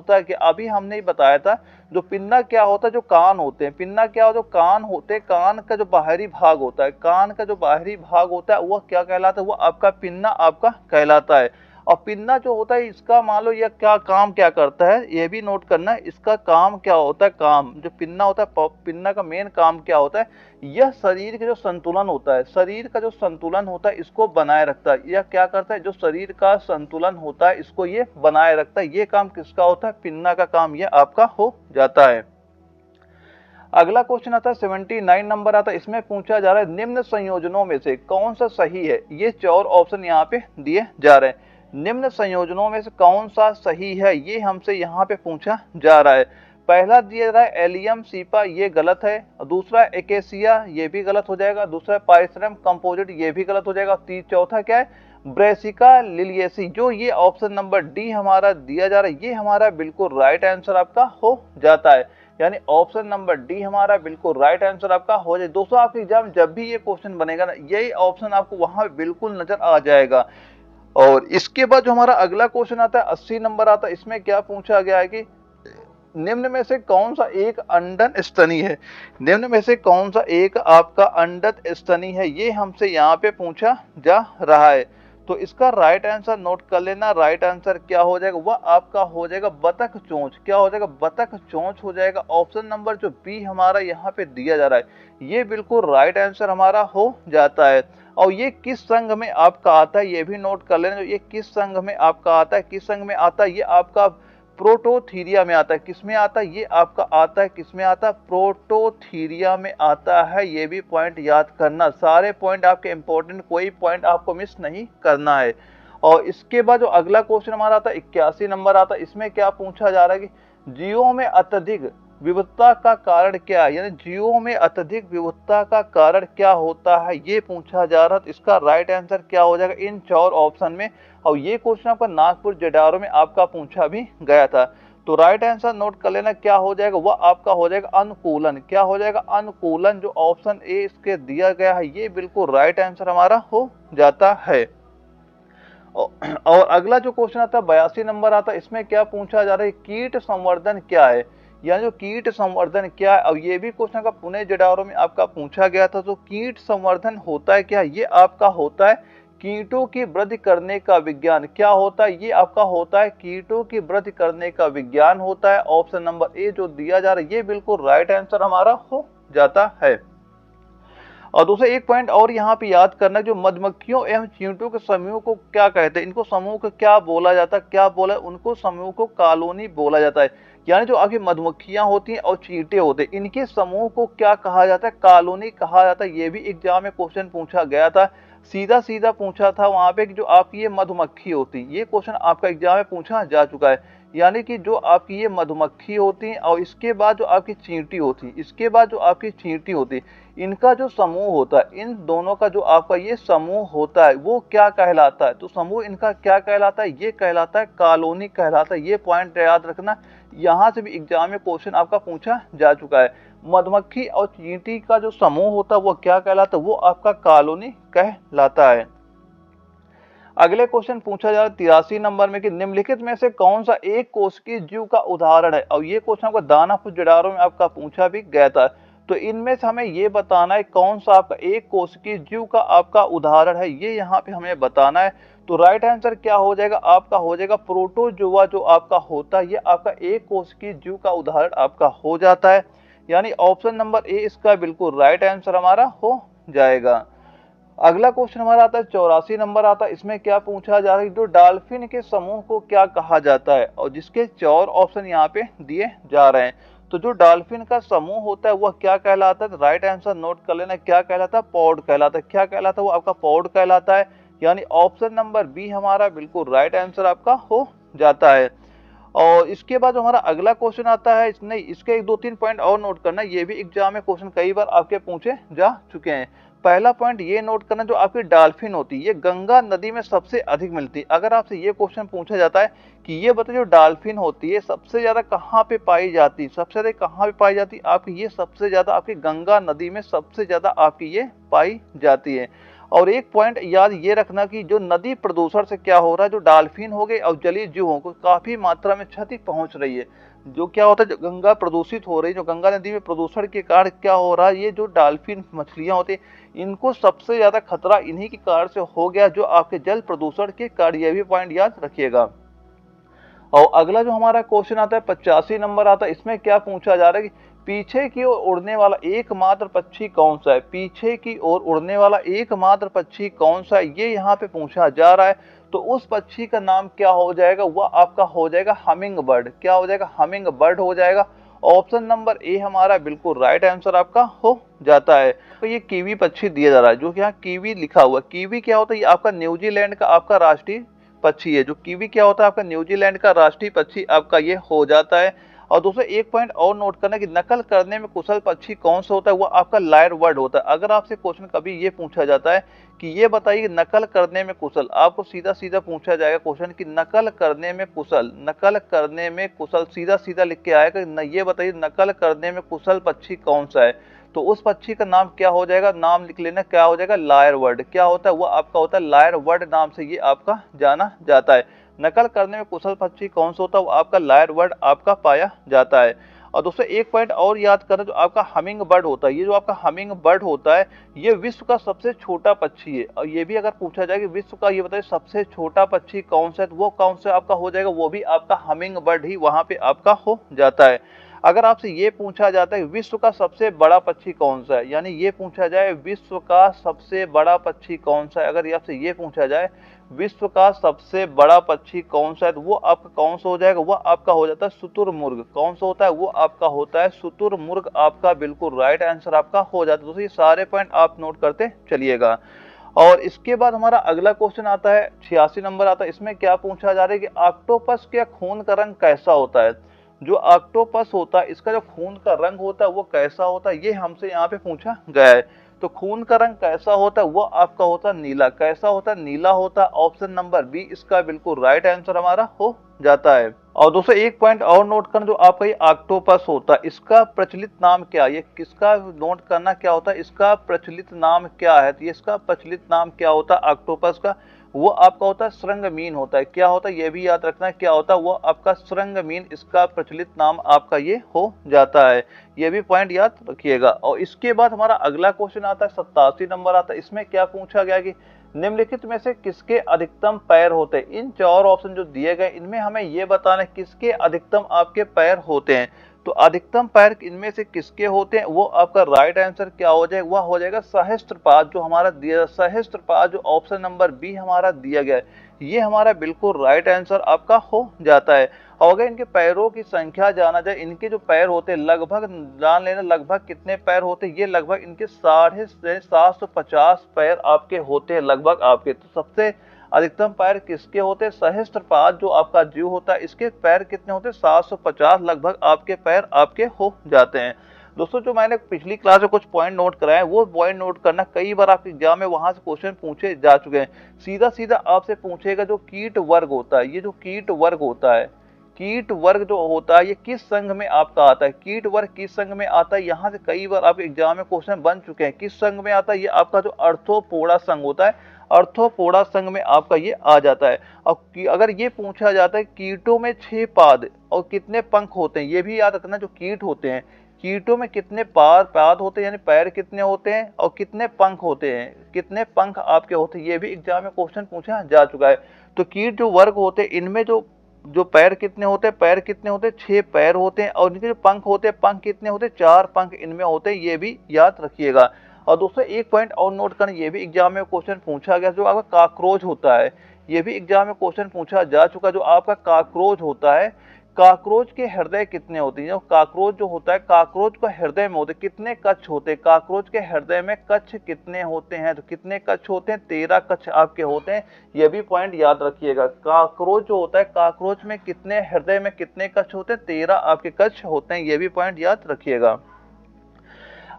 है कि अभी हमने बताया था, जो पिन्ना क्या होता है, जो कान होते हैं, पिन्ना क्या होता है, कान होते हैं, कान का जो बाहरी भाग होता है, कान का जो बाहरी भाग होता है वह क्या कहलाता है, वह आपका पिन्ना आपका कहलाता है। और पिन्ना जो होता है इसका मान लो यह क्या काम क्या करता है, यह भी नोट करना है, इसका काम क्या होता है, काम जो पिन्ना होता है, पिन्ना का मेन काम क्या होता है, यह शरीर का जो संतुलन होता है, शरीर का जो संतुलन होता है इसको बनाए रखता है। यह क्या करता है, जो शरीर का संतुलन होता है इसको ये बनाए रखता है। ये काम किसका होता है, पिन्ना का काम यह आपका हो जाता है। अगला क्वेश्चन आता है 79 नंबर आता है, इसमें पूछा जा रहा है निम्न संयोजनों में से कौन सा सही है। ये 4 ऑप्शन यहाँ पे दिए जा रहे हैं, निम्न संयोजनों में से कौन सा सही है ये हमसे यहाँ पे पूछा जा रहा है। पहला दिया रहा है एलियम सीपा, ये गलत है। दूसरा एकेसिया, ये भी गलत हो जाएगा। दूसरा पाइसरम कंपोजिट, ये भी गलत हो जाएगा। चौथा क्या है, ब्रेसिका लिलियेसी, जो ये ऑप्शन नंबर डी हमारा दिया जा रहा है ये हमारा बिल्कुल राइट आंसर आपका हो जाता है। यानी ऑप्शन नंबर डी हमारा बिल्कुल राइट आंसर आपका हो जाए। दोस्तों आपके एग्जाम जब भी ये क्वेश्चन बनेगा ना, यही ऑप्शन आपको वहां बिल्कुल नजर आ जाएगा। और इसके बाद जो हमारा अगला क्वेश्चन आता है 80 नंबर आता है, इसमें क्या पूछा गया है कि निम्न में से कौन सा एक अंडन स्तनी है। निम्न में से कौन सा एक आपका अंडत स्तनी है, ये हमसे यहाँ पे पूछा जा रहा है। तो इसका राइट आंसर नोट कर लेना। राइट आंसर क्या हो जाएगा, वह आपका हो जाएगा बतख चोंच। क्या हो जाएगा, बतख चोंच हो जाएगा। ऑप्शन नंबर जो बी हमारा यहाँ पे दिया जा रहा है ये बिल्कुल राइट आंसर हमारा हो जाता है। और ये किस संघ में आपका आता है ये भी नोट कर लेना। ये किस संघ में आपका आता है, किस संघ में आता है, ये आपका प्रोटोथीरिया में आता है। किसमें आता है, ये आपका आता है किसमें आता है, प्रोटोथीरिया में आता है। ये भी पॉइंट याद करना, सारे पॉइंट आपके इंपॉर्टेंट, कोई पॉइंट आपको मिस नहीं करना है। और इसके बाद जो अगला क्वेश्चन हमारा आता है 81 नंबर आता है, इसमें क्या पूछा जा रहा है कि जीवों में अत्यधिक विविधता का कारण क्या है, यानी जीवों में अत्यधिक विविधता का कारण क्या होता है ये पूछा जा रहा है। तो इसका राइट आंसर क्या हो जाएगा इन 4 ऑप्शन में। और ये क्वेश्चन आपका नागपुर जेडारो में आपका पूछा भी गया था। तो राइट आंसर नोट कर लेना, क्या हो जाएगा, वह आपका हो जाएगा अनुकूलन। क्या हो जाएगा, अनुकूलन। जो ऑप्शन ए इसके दिया गया है ये बिल्कुल राइट आंसर हमारा हो जाता है। और अगला जो क्वेश्चन आता है 82 नंबर आता है, इसमें क्या पूछा जा रहा है, कीट संवर्धन क्या है, यानी जो कीट संवर्धन क्या है। अब ये भी क्वेश्चन का पुणे जेडारो में आपका पूछा गया था। तो कीट संवर्धन होता है क्या, ये आपका होता है कीटों की वृद्धि करने का विज्ञान। क्या होता है, ये आपका होता है कीटों की वृद्धि करने का विज्ञान होता है। ऑप्शन नंबर ए जो दिया जा रहा है ये बिल्कुल राइट आंसर हमारा हो जाता है। और दूसरा एक पॉइंट और यहाँ पे याद करना, जो मधुमक्खियों एवं चींटियों के समूह को क्या कहते हैं, इनको समूह को क्या बोला जाता है, क्या बोला, उनको समूह को कॉलोनी बोला जाता है। यानी जो आगे मधुमक्खियां होती हैं और चींटे होते हैं इनके समूह को क्या कहा जाता है, कॉलोनी कहा जाता है। ये भी एग्जाम में क्वेश्चन पूछा गया था, सीधा सीधा पूछा था वहां पे कि जो आपकी ये मधुमक्खी होती, ये क्वेश्चन आपका एग्जाम में पूछा जा चुका है। यानी कि जो आपकी ये मधुमक्खी होती है और इसके बाद जो आपकी चींटी होती, इसके बाद जो आपकी चींटी होती, इनका जो समूह होता है, इन दोनों का जो आपका ये समूह होता है वो क्या कहलाता है। तो समूह इनका क्या कहलाता है, ये कहलाता है कॉलोनी कहलाता है। ये पॉइंट याद रखना, यहाँ से भी एग्जाम में क्वेश्चन आपका पूछा जा चुका है। मधुमक्खी और चींटी का जो समूह होता है वो क्या कहलाता है, वो आपका कॉलोनी कहलाता है। अगले क्वेश्चन पूछा जा रहा है 83 नंबर में कि निम्नलिखित में से कौन सा एक कोशिकीय जीव का उदाहरण है। और ये क्वेश्चन आपका दानापुर जेडारो में आपका पूछा भी गया था। तो इनमें से हमें ये बताना है कौन सा आपका एक कोशिकीय जीव का आपका उदाहरण है, ये यहाँ पे हमें बताना है। तो राइट आंसर क्या हो जाएगा, आपका हो जाएगा प्रोटोजोआ। जो आपका होता है ये आपका एक कोशिकीय जीव का उदाहरण आपका हो जाता है। यानी ऑप्शन नंबर ए इसका बिल्कुल राइट आंसर हमारा हो जाएगा। अगला क्वेश्चन हमारा आता है 84 नंबर आता है। इसमें क्या पूछा जा रहा है, जो डॉल्फिन के समूह को क्या कहा जाता है, और जिसके 4 ऑप्शन यहाँ पे दिए जा रहे हैं। तो जो डॉल्फिन का समूह होता है वह क्या कहलाता है, राइट आंसर नोट कर लेना, क्या कहलाता है, पॉड कहलाता है। क्या कहलाता है, वो आपका पॉड कहलाता है, यानी ऑप्शन नंबर बी हमारा बिल्कुल राइट आंसर आपका हो जाता है। और इसके बाद हमारा अगला क्वेश्चन आता है, नहीं इसके 1-2-3 पॉइंट और नोट करना, ये भी एग्जाम में क्वेश्चन कई बार आपके पूछे जा चुके हैं। पहला पॉइंट ये नोट करना, जो आपकी डॉल्फिन होती है ये गंगा नदी में सबसे अधिक मिलती है। अगर आपसे ये क्वेश्चन पूछा जाता है कि ये बताइए जो डॉल्फिन होती है सबसे ज्यादा कहाँ पे पाई जाती है, सबसे ज्यादा कहाँ पे पाई जाती है आपकी, ये सबसे ज्यादा आपकी गंगा नदी में सबसे ज्यादा आपकी ये पाई जाती है। और एक पॉइंट याद ये रखना कि जो नदी प्रदूषण से क्या हो रहा है, जो डॉल्फिन हो गए और जलीय जीवों को काफी मात्रा में क्षति पहुंच रही है। जो क्या होता है, जो गंगा प्रदूषित हो रही है, जो गंगा नदी में प्रदूषण के कारण क्या हो रहा है, ये जो डॉल्फिन मछलियां होती है इनको सबसे ज्यादा खतरा इन्हीं के कारण से हो गया, जो आपके जल प्रदूषण के कारण। ये भी पॉइंट याद रखिएगा। और अगला जो हमारा क्वेश्चन आता है 85 नंबर आता है। इसमें क्या पूछा जा रहा है कि पीछे की ओर उड़ने वाला एकमात्र पक्षी कौन सा है, पीछे की ओर उड़ने वाला एकमात्र पक्षी कौन सा है, ये यहाँ पे पूछा जा रहा है। तो उस पक्षी का नाम क्या हो जाएगा, वह आपका हो जाएगा हमिंग बर्ड। क्या हो जाएगा, हमिंग बर्ड हो जाएगा। ऑप्शन नंबर ए हमारा बिल्कुल राइट आंसर आपका हो जाता है। तो ये कीवी पक्षी दिया जा रहा है, जो कि यहाँ कीवी लिखा हुआ है। कीवी क्या होता है, ये आपका न्यूजीलैंड का आपका राष्ट्रीय पक्षी है। जो कीवी क्या होता है, आपका न्यूजीलैंड का राष्ट्रीय पक्षी आपका ये हो जाता है। और दोस्तों एक पॉइंट और नोट करना कि नकल करने में कुशल पक्षी कौन सा होता है, वो आपका लायर बर्ड होता है। अगर आपसे क्वेश्चन कभी ये पूछा जाता है कि ये बताइए नकल करने में कुशल, आपको सीधा सीधा पूछा जाएगा क्वेश्चन कि नकल करने में कुशल, नकल करने में कुशल सीधा सीधा लिख के आएगा न, ये बताइए नकल करने में कुशल पक्षी कौन सा है। तो उस पक्षी का नाम क्या हो जाएगा, नाम लिख लेना, क्या हो जाएगा, लायर बर्ड। क्या होता है, वो आपका होता है लायर बर्ड नाम से ये आपका जाना जाता है। नकल करने में कुशल पक्षी कौन सा होता है, वो आपका लायर बर्ड आपका पाया जाता है। और दोस्तों एक पॉइंट और याद करना, जो आपका हमिंग बर्ड होता है, ये जो आपका हमिंग बर्ड होता है ये विश्व का सबसे छोटा पक्षी है। और ये भी अगर पूछा जाए कि विश्व का ये बताइए सबसे छोटा पक्षी कौन सा है, तो वो कौन सा आपका हो जाएगा, वो भी आपका हमिंग बर्ड ही वहां पे आपका हो जाता है। अगर आपसे ये पूछा जाता है विश्व का सबसे बड़ा पक्षी कौन सा है, यानी ये पूछा जाए विश्व का सबसे बड़ा पक्षी कौन सा है, अगर आपसे ये पूछा जाए विश्व का सबसे बड़ा पक्षी कौन सा है, तो वो आपका कौन सा हो जाएगा, वो आपका हो जाता है शुतुरमुर्ग। कौन सा होता है, वो आपका होता है शुतुरमुर्ग, आपका बिल्कुल राइट आंसर आपका हो जाता है। दोस्तों ये सारे पॉइंट आप नोट करते चलिएगा। और इसके बाद हमारा अगला क्वेश्चन आता है 86 नंबर आता है। इसमें क्या पूछा जा रहा है कि ऑक्टोपस के खून का रंग कैसा होता है। जो ऑक्टोपस होता है इसका जो खून का रंग होता है वो कैसा होता है, ये हमसे यहाँ पे पूछा गया है। तो खून का रंग कैसा होता है, वो आपका होता है नीला। कैसा होता है, नीला होता है। ऑप्शन नंबर बी इसका बिल्कुल राइट आंसर हमारा हो जाता है। और दोस्तों एक पॉइंट और नोट करना, जो आपका ये ऑक्टोपस होता है इसका प्रचलित नाम क्या है, ये किसका नोट करना क्या होता है, इसका प्रचलित नाम क्या है। तो इसका प्रचलित नाम क्या होता है ऑक्टोपस का, वो आपका होता है श्रृंगमीन होता है। क्या होता है, ये भी याद रखना है, क्या होता है, वो आपका श्रृंगमीन, इसका प्रचलित नाम आपका ये हो जाता है। ये भी पॉइंट याद रखिएगा। और इसके बाद हमारा अगला क्वेश्चन आता है 87 नंबर आता है। इसमें क्या पूछा गया कि निम्नलिखित में से किसके अधिकतम पैर होते हैं। इन 4 ऑप्शन जो दिए गए इनमें हमें ये बताना है किसके अधिकतम आपके पैर होते हैं। तो अधिकतम पैर इनमें से किसके होते हैं, वो आपका राइट आंसर क्या हो जाएगा, वह हो जाएगा सहस्त्रपाद। जो हमारा दिया सहस्त्रपाद, जो ऑप्शन नंबर बी हमारा दिया गया है, ये हमारा बिल्कुल राइट आंसर आपका हो जाता है। और अगर इनके पैरों की संख्या जाना जाए, इनके जो पैर होते हैं लगभग जान लेना लगभग कितने पैर होते हैं, ये लगभग इनके 750 पैर आपके होते हैं लगभग आपके। तो सबसे अधिकतम पैर किसके होते हैं, सहस्त्रपाद जो आपका जीव होता है इसके पैर कितने होते हैं, 750 लगभग आपके पैर आपके हो जाते हैं। दोस्तों जो मैंने पिछली क्लास में कुछ पॉइंट नोट कराए वो पॉइंट नोट करना, कई बार आपके एग्जाम में वहां से क्वेश्चन पूछे जा चुके हैं। सीधा सीधा आपसे पूछेगा जो कीट वर्ग होता है, ये जो कीट वर्ग होता है, कीट वर्ग जो होता है ये किस संघ में आपका आता है, कीट वर्ग किस संघ में आता है, यहाँ से कई बार आपके एग्जाम में क्वेश्चन बन चुके हैं। किस संघ में आता है, ये आपका जो अर्थोपोडा संघ होता है, अर्थोपोडा संघ में आपका ये आ जाता है। और अगर ये पूछा जाता है कीटों में 6 पाद और कितने पंख होते हैं, ये भी याद रखना, जो कीट होते हैं कीटों में कितने पाद होते हैं, यानी पैर कितने होते हैं और कितने पंख होते हैं, कितने पंख आपके होते हैं, ये भी एग्जाम में क्वेश्चन पूछा जा चुका है। तो कीट जो वर्ग होते हैं इनमें जो जो पैर कितने होते हैं, पैर कितने होते हैं, 6 पैर होते हैं। और इनके जो पंख होते हैं, पंख कितने होते हैं, 4 पंख इनमें होते हैं, ये भी याद रखिएगा। और दोस्तों एक पॉइंट और नोट करना, ये भी एग्जाम में क्वेश्चन पूछा गया, जो आपका काकरोच होता है, ये भी एग्जाम में क्वेश्चन पूछा जा चुका, जो आपका काकरोच होता है, काकरोच के हृदय कितने होते हैं? जो काकरोच जो होता है, काकरोच का हृदय में होते कितने कक्ष होते हैं? काकरोच के हृदय में कक्ष कितने होते हैं? तो कितने कक्ष होते हैं? 13 कक्ष आपके होते हैं। ये भी पॉइंट याद रखिएगा। काकरोच जो होता है, काकरोच में कितने हृदय में कितने कक्ष होते हैं? 13 आपके कक्ष होते हैं। ये भी पॉइंट याद रखिएगा।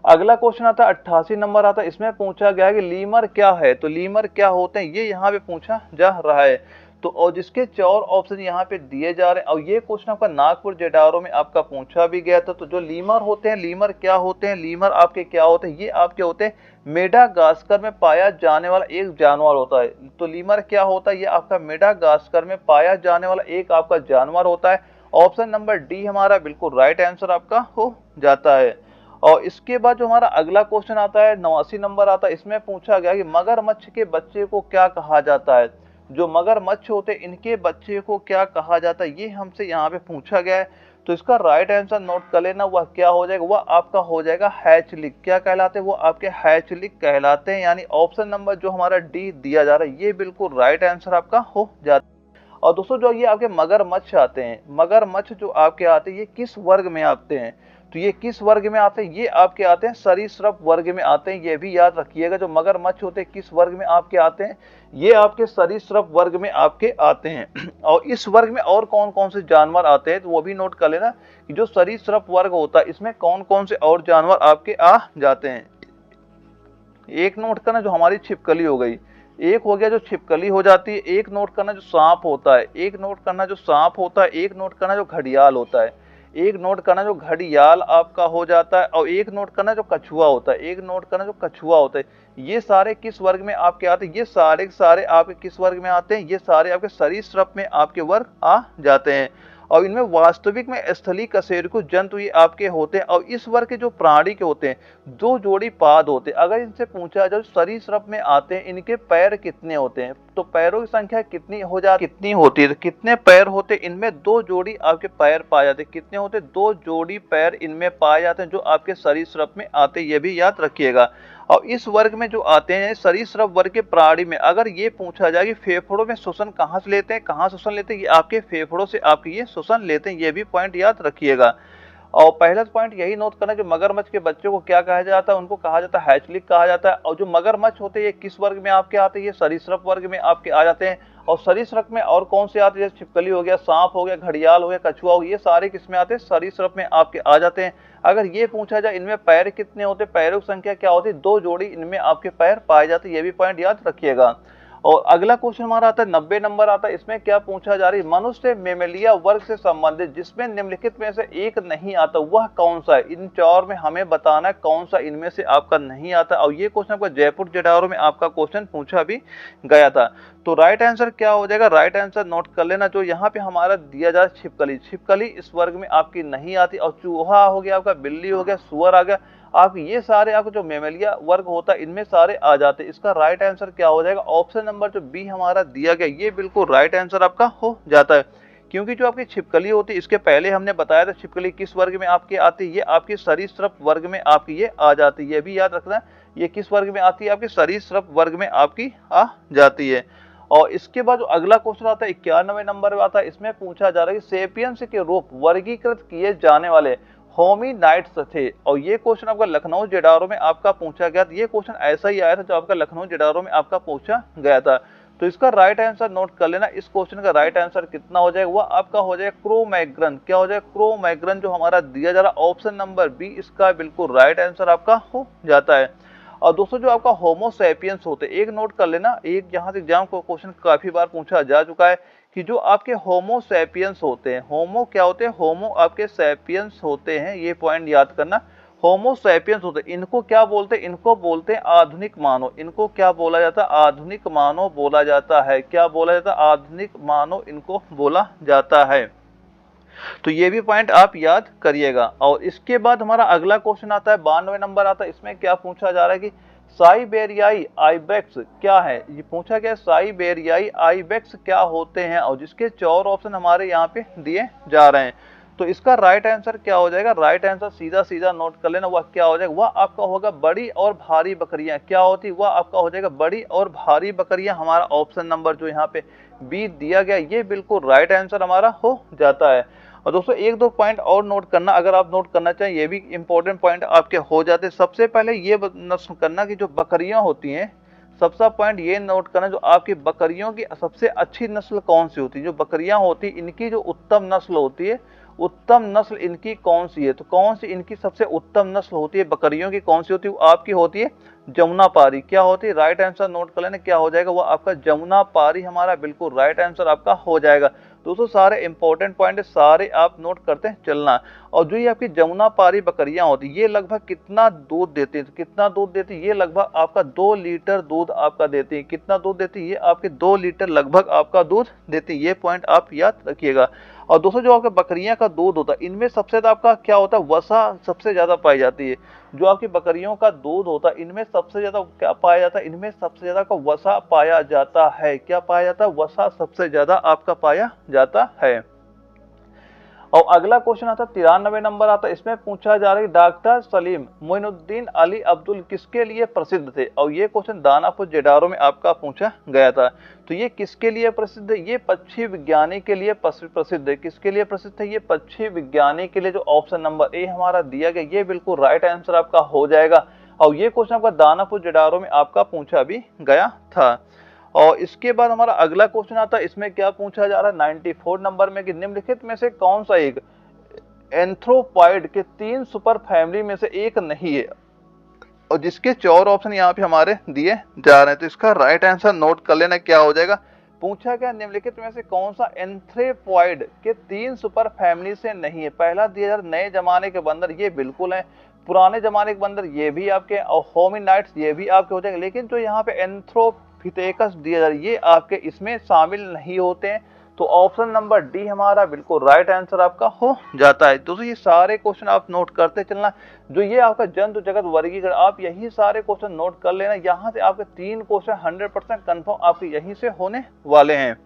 अगला क्वेश्चन आता है 88 नंबर आता है, इसमें पूछा गया है कि लीमर क्या है? तो लीमर क्या होते हैं, ये यहाँ पे पूछा जा रहा है। तो और जिसके 4 ऑप्शन यहाँ पे दिए जा रहे हैं, और ये क्वेश्चन आपका नागपुर जेडारो में आपका पूछा भी गया था। तो जो लीमर होते हैं, लीमर क्या होते हैं? लीमर आपके क्या होते हैं? ये आपके होते हैं मेडागास्कर में पाया जाने वाला एक जानवर होता है। तो लीमर क्या होता है? ये आपका मेडागास्कर में पाया जाने वाला एक आपका जानवर होता है। ऑप्शन नंबर डी हमारा बिल्कुल राइट आंसर आपका हो जाता है। और इसके बाद जो हमारा अगला क्वेश्चन आता है 89 नंबर आता है, इसमें पूछा गया कि मगरमच्छ के बच्चे को क्या कहा जाता है? जो मगरमच्छ होते हैं, इनके बच्चे को क्या कहा जाता है? ये हमसे यहाँ पे पूछा गया है। तो इसका राइट आंसर नोट कर लेना, वह क्या हो जाएगा? वह आपका हो जाएगा हैचलिक। क्या कहलाते हैं? वो आपके हैचलिक कहलाते हैं। यानी ऑप्शन नंबर जो हमारा डी दिया जा रहा है, ये बिल्कुल राइट आंसर आपका हो जाता है। और दोस्तों जो ये आपके मगरमच्छ आते हैं, मगरमच्छ जो आपके आते हैं, ये किस वर्ग में आते हैं? तो ये किस वर्ग में आते हैं? ये आपके आते हैं सरीसृप वर्ग में आते हैं। ये भी याद रखिएगा, जो मगरमच्छ होते हैं किस वर्ग में आपके आते हैं? ये आपके सरीसृप वर्ग में आपके आते हैं। और इस वर्ग में और कौन कौन से जानवर आते हैं, तो वो भी नोट कर लेना कि जो सरीसृप वर्ग होता है, इसमें कौन कौन से और जानवर आपके आ जाते हैं। एक नोट करना जो हमारी छिपकली हो गई, एक हो गया जो छिपकली हो जाती है, एक नोट करना जो सांप होता है, एक नोट करना जो सांप होता है, एक नोट करना जो घड़ियाल होता है, एक नोट करना जो घड़ियाल आपका हो जाता है, और एक नोट करना जो कछुआ होता है, एक नोट करना जो कछुआ होता है। ये सारे किस वर्ग में आपके आते हैं? ये सारे सारे आपके किस वर्ग में आते हैं? ये सारे आपके सरीसृप में आपके वर्ग आ जाते हैं। और इनमें वास्तविक में स्थलीय कशेरुकी जंतु ये आपके होते हैं। और इस वर्ग के जो प्राणी के होते हैं, 2 जोड़ी पाद होते हैं। अगर इनसे पूछा जाए सरीसृप में आते हैं, इनके पैर कितने होते हैं? तो पैरों की संख्या कितनी हो जाती, कितनी होती है? तो कितने पैर होते हैं? इनमें 2 जोड़ी आपके पैर पाए जाते हैं। कितने होते हैं? 2 जोड़ी पैर इनमें पाए जाते हैं, जो आपके सरीसृप में आते हैं। ये भी याद रखिएगा। और इस वर्ग में जो आते हैं सरीसृप वर्ग के प्राणी में, अगर ये पूछा जाए कि फेफड़ों में श्वसन कहाँ से लेते हैं, कहाँ श्वसन लेते हैं? ये आपके फेफड़ों से आपके ये श्वसन लेते हैं। ये भी पॉइंट याद रखिएगा। और पहला पॉइंट यही नोट करना, जो मगरमच्छ के बच्चों को क्या कहा जाता है? उनको कहा जाता है हैचलिक कहा जाता है। और जो मगरमच्छ होते हैं ये किस वर्ग में आपके आते हैं? ये सरीसृप वर्ग में आपके आ जाते हैं। और सरीसृप में और कौन से आते हैं? जैसे छिपकली हो गया, सांप हो गया, घड़ियाल हो गया, कछुआ हो गया, ये सारे किस में आते हैं? सरीसृप में आपके आ जाते हैं। अगर ये पूछा जाए इनमें पैर कितने होते हैं, पैरों की संख्या क्या होती है? 2 जोड़ी इनमें आपके पैर पाए जाते हैं। ये भी पॉइंट याद रखिएगा। और अगला क्वेश्चन हमारा आता है 90 नंबर आता है, इसमें क्या पूछा जा रही है? मनुष्य मेमेलिया वर्ग से संबंधित जिसमें निम्नलिखित में से एक नहीं आता, वह कौन सा है? इन 4 में हमें बताना है कौन सा इनमें से आपका नहीं आता। और ये क्वेश्चन आपका जयपुर जेडारो में आपका क्वेश्चन पूछा भी गया था। तो राइट आंसर क्या हो जाएगा? राइट आंसर नोट कर लेना, जो यहाँ पे हमारा दिया जाए छिपकली। छिपकली इस वर्ग में आपकी नहीं आती। और चूहा हो गया आपका, बिल्ली हो गया, सुअर आ गया, आप ये सारे आपको जो मेमेलिया वर्ग होता है इनमें सारे आ जाते हैं। इसका राइट आंसर क्या हो जाएगा? ऑप्शन नंबर जो बी हमारा दिया गया, ये बिल्कुल राइट आंसर आपका हो जाता है। क्योंकि जो आपकी छिपकली होती है, इसके पहले हमने बताया था छिपकली किस वर्ग में आपकी आती है? ये आपकी सरीसृप वर्ग में आपकी ये आ जाती है। ये भी याद रखना, ये किस वर्ग में आती है? आपकी सरीसृप वर्ग में आपकी आ जाती है। और इसके बाद जो अगला क्वेश्चन आता है 91 नंबर में आता है, इसमें पूछा जा रहा है कि सेपियंस के रूप वर्गीकृत किए जाने वाले होमिनाइड्स थे। और ये क्वेश्चन आपका लखनऊ जेडारो में आपका पूछा गया था। ये क्वेश्चन ऐसा ही आया था जो आपका लखनऊ जेडारो में आपका पूछा गया था। तो इसका राइट आंसर नोट कर लेना। इस क्वेश्चन का राइट आंसर कितना हो जाएगा? वह आपका हो जाएगा क्रोमैग्रन। क्या हो जाएगा? क्रोमैग्रन जो हमारा दिया जा रहा है ऑप्शन नंबर बी, इसका बिल्कुल राइट आंसर आपका हो जाता है। और दोस्तों जो आपका होमोसैपियंस होते हैं, एक नोट कर लेना, एक यहाँ से एग्जाम को क्वेश्चन काफी बार पूछा जा चुका है कि जो आपके होमोसैपियंस होते हैं, होमो क्या होते हैं? होमो आपके सैपियंस होते हैं। ये पॉइंट याद करना, होमोसैपियंस होते हैं। इनको क्या बोलते हैं? इनको बोलते हैं आधुनिक मानव। इनको क्या बोला जाता है? आधुनिक मानव बोला जाता है। क्या बोला जाता है? आधुनिक मानव इनको बोला जाता है। तो ये भी पॉइंट आप याद करिएगा। और इसके बाद हमारा अगला क्वेश्चन आता है 92 नंबर आता है, इसमें क्या पूछा जा रहा है कि साइबेरियाई आइबेक्स क्या है? ये पूछा गया साइबेरियाई आइबेक्स क्या होते हैं? और जिसके 4 ऑप्शन हमारे यहाँ पे दिए जा रहे हैं। तो इसका राइट आंसर क्या हो जाएगा, राइट आंसर सीधा सीधा नोट कर लेना, वह क्या हो जाएगा, वह आपका होगा बड़ी और भारी बकरियां। क्या होती, वह आपका हो जाएगा बड़ी और भारी बकरियां। हमारा ऑप्शन नंबर जो यहाँ पे बी दिया गया ये बिल्कुल राइट आंसर हमारा हो जाता है। और दोस्तों एक दो पॉइंट और नोट करना, अगर आप नोट करना चाहें ये भी इंपॉर्टेंट पॉइंट आपके हो जाते हैं। सबसे पहले ये नस्ल करना कि जो बकरियां होती हैं, सबसे पॉइंट ये नोट करना जो आपकी बकरियों की सबसे अच्छी नस्ल कौन सी होती है, जो बकरियां होती इनकी जो उत्तम नस्ल होती है, उत्तम नस्ल इनकी कौन सी है। तो कौन सी इनकी सबसे उत्तम नस्ल होती है बकरियों की, कौन सी होती है, वो आपकी होती है जमुनापारी। क्या होती है, राइट आंसर नोट कर लेना, क्या हो जाएगा, वो आपका जमुनापारी हमारा बिल्कुल राइट आंसर आपका हो जाएगा। दोस्तों सारे इंपॉर्टेंट पॉइंट सारे आप नोट करते चलना। और जो ये आपकी जमुनापारी बकरियां होती ये लगभग कितना दूध देती है, तो कितना दूध देती है, ये लगभग आपका 2 लीटर दूध आपका देती है। कितना दूध देती है, ये आपके 2 लीटर लगभग आपका दूध देती है। ये पॉइंट आप याद रखिएगा। और दोस्तों जो आपके बकरियां का दूध होता है इनमें सबसे ज्यादा आपका क्या होता है, वसा सबसे ज्यादा पाई जाती है। जो आपकी बकरियों का दूध होता है इनमें सबसे ज्यादा क्या पाया जाता है, इनमें सबसे ज्यादा का वसा पाया जाता है। क्या पाया जाता है, वसा सबसे ज्यादा आपका पाया जाता है। और अगला क्वेश्चन आता है 93 नंबर आता है, इसमें पूछा जा रहा है डॉक्टर सलीम मोइनुद्दीन अली अब्दुल किसके लिए प्रसिद्ध थे। और ये क्वेश्चन दानापुर जेडारो में आपका पूछा गया था। तो ये किसके लिए प्रसिद्ध है, ये पक्षी विज्ञानी के लिए प्रसिद्ध है। किसके लिए प्रसिद्ध है, ये पक्षी विज्ञानी के लिए। जो ऑप्शन नंबर ए हमारा दिया गया ये बिल्कुल राइट आंसर आपका हो जाएगा। और ये क्वेश्चन आपका दानापुर जेडारो में आपका पूछा भी गया था। और इसके बाद हमारा अगला क्वेश्चन आता है, इसमें क्या पूछा जा रहा है 94 नंबर में कि निम्नलिखित में से कौन सा एक एंथ्रोपॉइड के 3 सुपर फैमिली में से एक नहीं है। और जिसके 4 ऑप्शन यहाँ पे हमारे दिए जा रहे हैं। तो इसका राइट आंसर नोट कर लेना, क्या हो जाएगा, पूछा गया निम्नलिखित में से कौन सा एंथ्रोपॉइड के 3 सुपर फैमिली से नहीं है। पहला दिया जा रहा नए जमाने के बंदर, ये बिल्कुल है। पुराने जमाने के बंदर ये भी आपके, और होमिनाइड्स ये भी आपके हो जाएंगे। लेकिन जो यहाँ पे एंथ्रोपिथेकस दिया जा रहा है ये आपके इसमें शामिल नहीं होते हैं। तो ऑप्शन नंबर डी हमारा बिल्कुल राइट आंसर आपका हो जाता है। दोस्तों ये सारे क्वेश्चन आप नोट करते चलना। जो ये आपका जंतु जगत वर्गीकरण, आप यही सारे क्वेश्चन नोट कर लेना। यहाँ से आपके 3 क्वेश्चन 100% कंफर्म आपके यहीं से होने वाले हैं।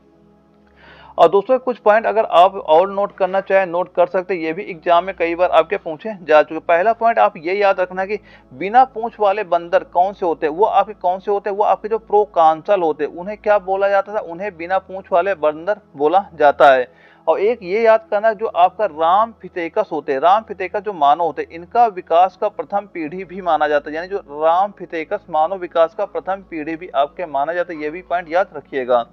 और दोस्तों कुछ पॉइंट अगर आप और नोट करना चाहें नोट कर सकते हैं, ये भी एग्जाम में कई बार आपके पूछे जा चुके। पहला पॉइंट आप ये याद रखना कि बिना पूंछ वाले बंदर कौन से होते हैं, वो आपके कौन से होते हैं, वो आपके जो प्रोकांसल होते हैं उन्हें क्या बोला जाता था, उन्हें बिना पूंछ वाले बंदर बोला जाता है। और एक ये याद करना जो आपका रामफिथेकस होते हैं, रामफिथेकस जो मानव होते हैं इनका विकास का प्रथम पीढ़ी भी माना जाता है। यानी जो रामफिथेकस मानव विकास का प्रथम पीढ़ी भी आपके माना जाता है। ये भी पॉइंट याद रखिएगा।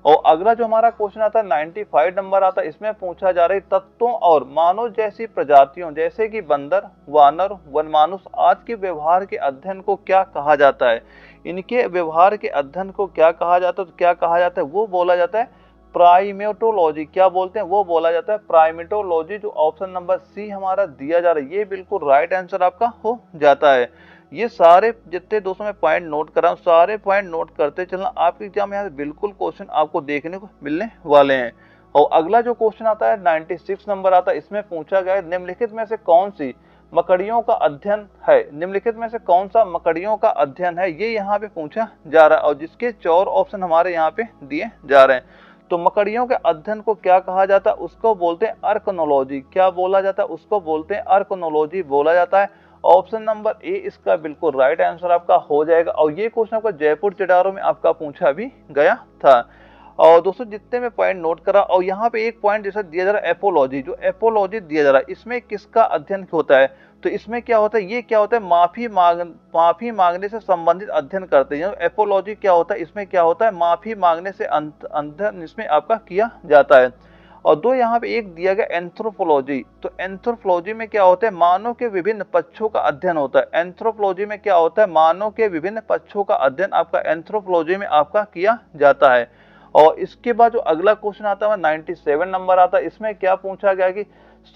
और अगला जो हमारा क्वेश्चन आता है 95 नंबर आता है, इसमें पूछा जा रहा है तत्वों और मानव जैसी प्रजातियों जैसे कि बंदर, वानर, वनमानुष आदि के व्यवहार के अध्ययन को क्या कहा जाता है। इनके व्यवहार के अध्ययन को क्या कहा जाता है, तो क्या कहा जाता है, वो बोला जाता है प्राइमेटोलॉजी। क्या बोलते हैं, वो बोला जाता है प्राइमेटोलॉजी। जो ऑप्शन नंबर सी हमारा दिया जा रहा है ये बिल्कुल राइट आंसर आपका हो जाता है। ये सारे जितने दोस्तों मैं पॉइंट नोट कर रहा हूँ सारे पॉइंट नोट करते चलना। आपके एग्जाम में यहाँ बिल्कुल क्वेश्चन आपको देखने को मिलने वाले हैं। और अगला जो क्वेश्चन आता है 96 नंबर आता है, इसमें पूछा गया है निम्नलिखित में से कौन सी मकड़ियों का अध्ययन है। निम्नलिखित में से कौन सा मकड़ियों का अध्ययन है, ये यहाँ पे पूछा जा रहा है। और जिसके 4 ऑप्शन हमारे यहाँ पे दिए जा रहे हैं। तो मकड़ियों के अध्ययन को क्या कहा जाता है, उसको बोलते हैं अर्कनोलॉजी। क्या बोला जाता है, उसको बोलते हैं अर्कनोलॉजी बोला जाता है। ऑप्शन नंबर ए इसका बिल्कुल राइट आंसर आपका हो जाएगा। और ये क्वेश्चन आपका जयपुर जेडारो में आपका पूछा भी गया था। और दोस्तों जितने में पॉइंट नोट करा, और यहाँ पे एक पॉइंट जैसा दिया जा रहा है एपोलॉजी। जो एपोलॉजी दिया जा रहा है इसमें किसका अध्ययन होता है, तो इसमें क्या होता है, ये क्या होता है माफी मांगने से संबंधित अध्ययन करते हैं। एपोलॉजी क्या होता है, इसमें क्या होता है माफी मांगने से अध्ययन इसमें आपका किया जाता है। और दो यहाँ पे एक दिया गया एंथ्रोपोलॉजी। तो एंथ्रोपोलॉजी में क्या होता है, मानव के विभिन्न पक्षों का अध्ययन होता है। एंथ्रोपोलॉजी में क्या होता है, मानव के विभिन्न पक्षों का अध्ययन आपका एंथ्रोपोलॉजी में आपका किया जाता है। और इसके बाद जो अगला क्वेश्चन आता है 97 नंबर आता है, इसमें क्या पूछा गया कि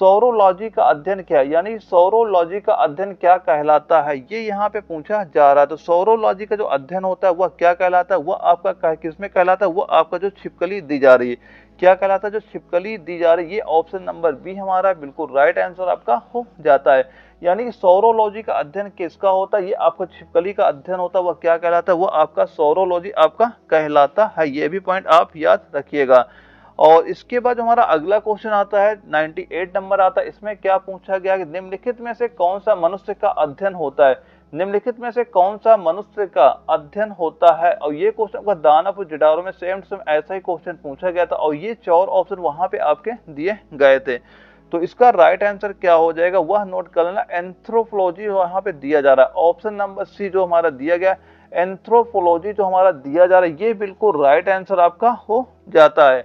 सौरोलॉजी का अध्ययन क्या है, यानी सौरोलॉजी का अध्ययन क्या कहलाता है, ये यहाँ पे पूछा जा रहा है। तो सौरोलॉजी का जो अध्ययन होता है वह क्या कहलाता है, वह आपका किसमें कहलाता है, वह आपका जो छिपकली दी जा रही है क्या कहलाता है, जो छिपकली दी जा रही है। ये ऑप्शन नंबर बी हमारा बिल्कुल राइट आंसर आपका हो जाता है। यानी सौरोलॉजी का अध्ययन किसका होता है, ये आपका छिपकली का अध्ययन होता है, वह क्या कहलाता है, वह आपका सौरोलॉजी आपका कहलाता है। ये भी पॉइंट आप याद रखिएगा। और इसके बाद जो हमारा अगला क्वेश्चन आता है 98 नंबर आता है, इसमें क्या पूछा गया कि निम्नलिखित में से कौन सा मनुष्य का अध्ययन होता है, निम्नलिखित में से कौन सा मनुष्य का अध्ययन होता है। और ये क्वेश्चन का दानापुर जिडारो में सेम टू सेम ऐसा ही क्वेश्चन पूछा गया था और ये 4 ऑप्शन वहां पे आपके दिए गए थे। तो इसका राइट आंसर क्या हो जाएगा वह नोट कर लेना, एंथ्रोपोलॉजी वहां पे दिया जा रहा है। ऑप्शन नंबर सी जो हमारा दिया गया एंथ्रोपोलॉजी जो हमारा दिया जा रहा है ये बिल्कुल राइट आंसर आपका हो जाता है।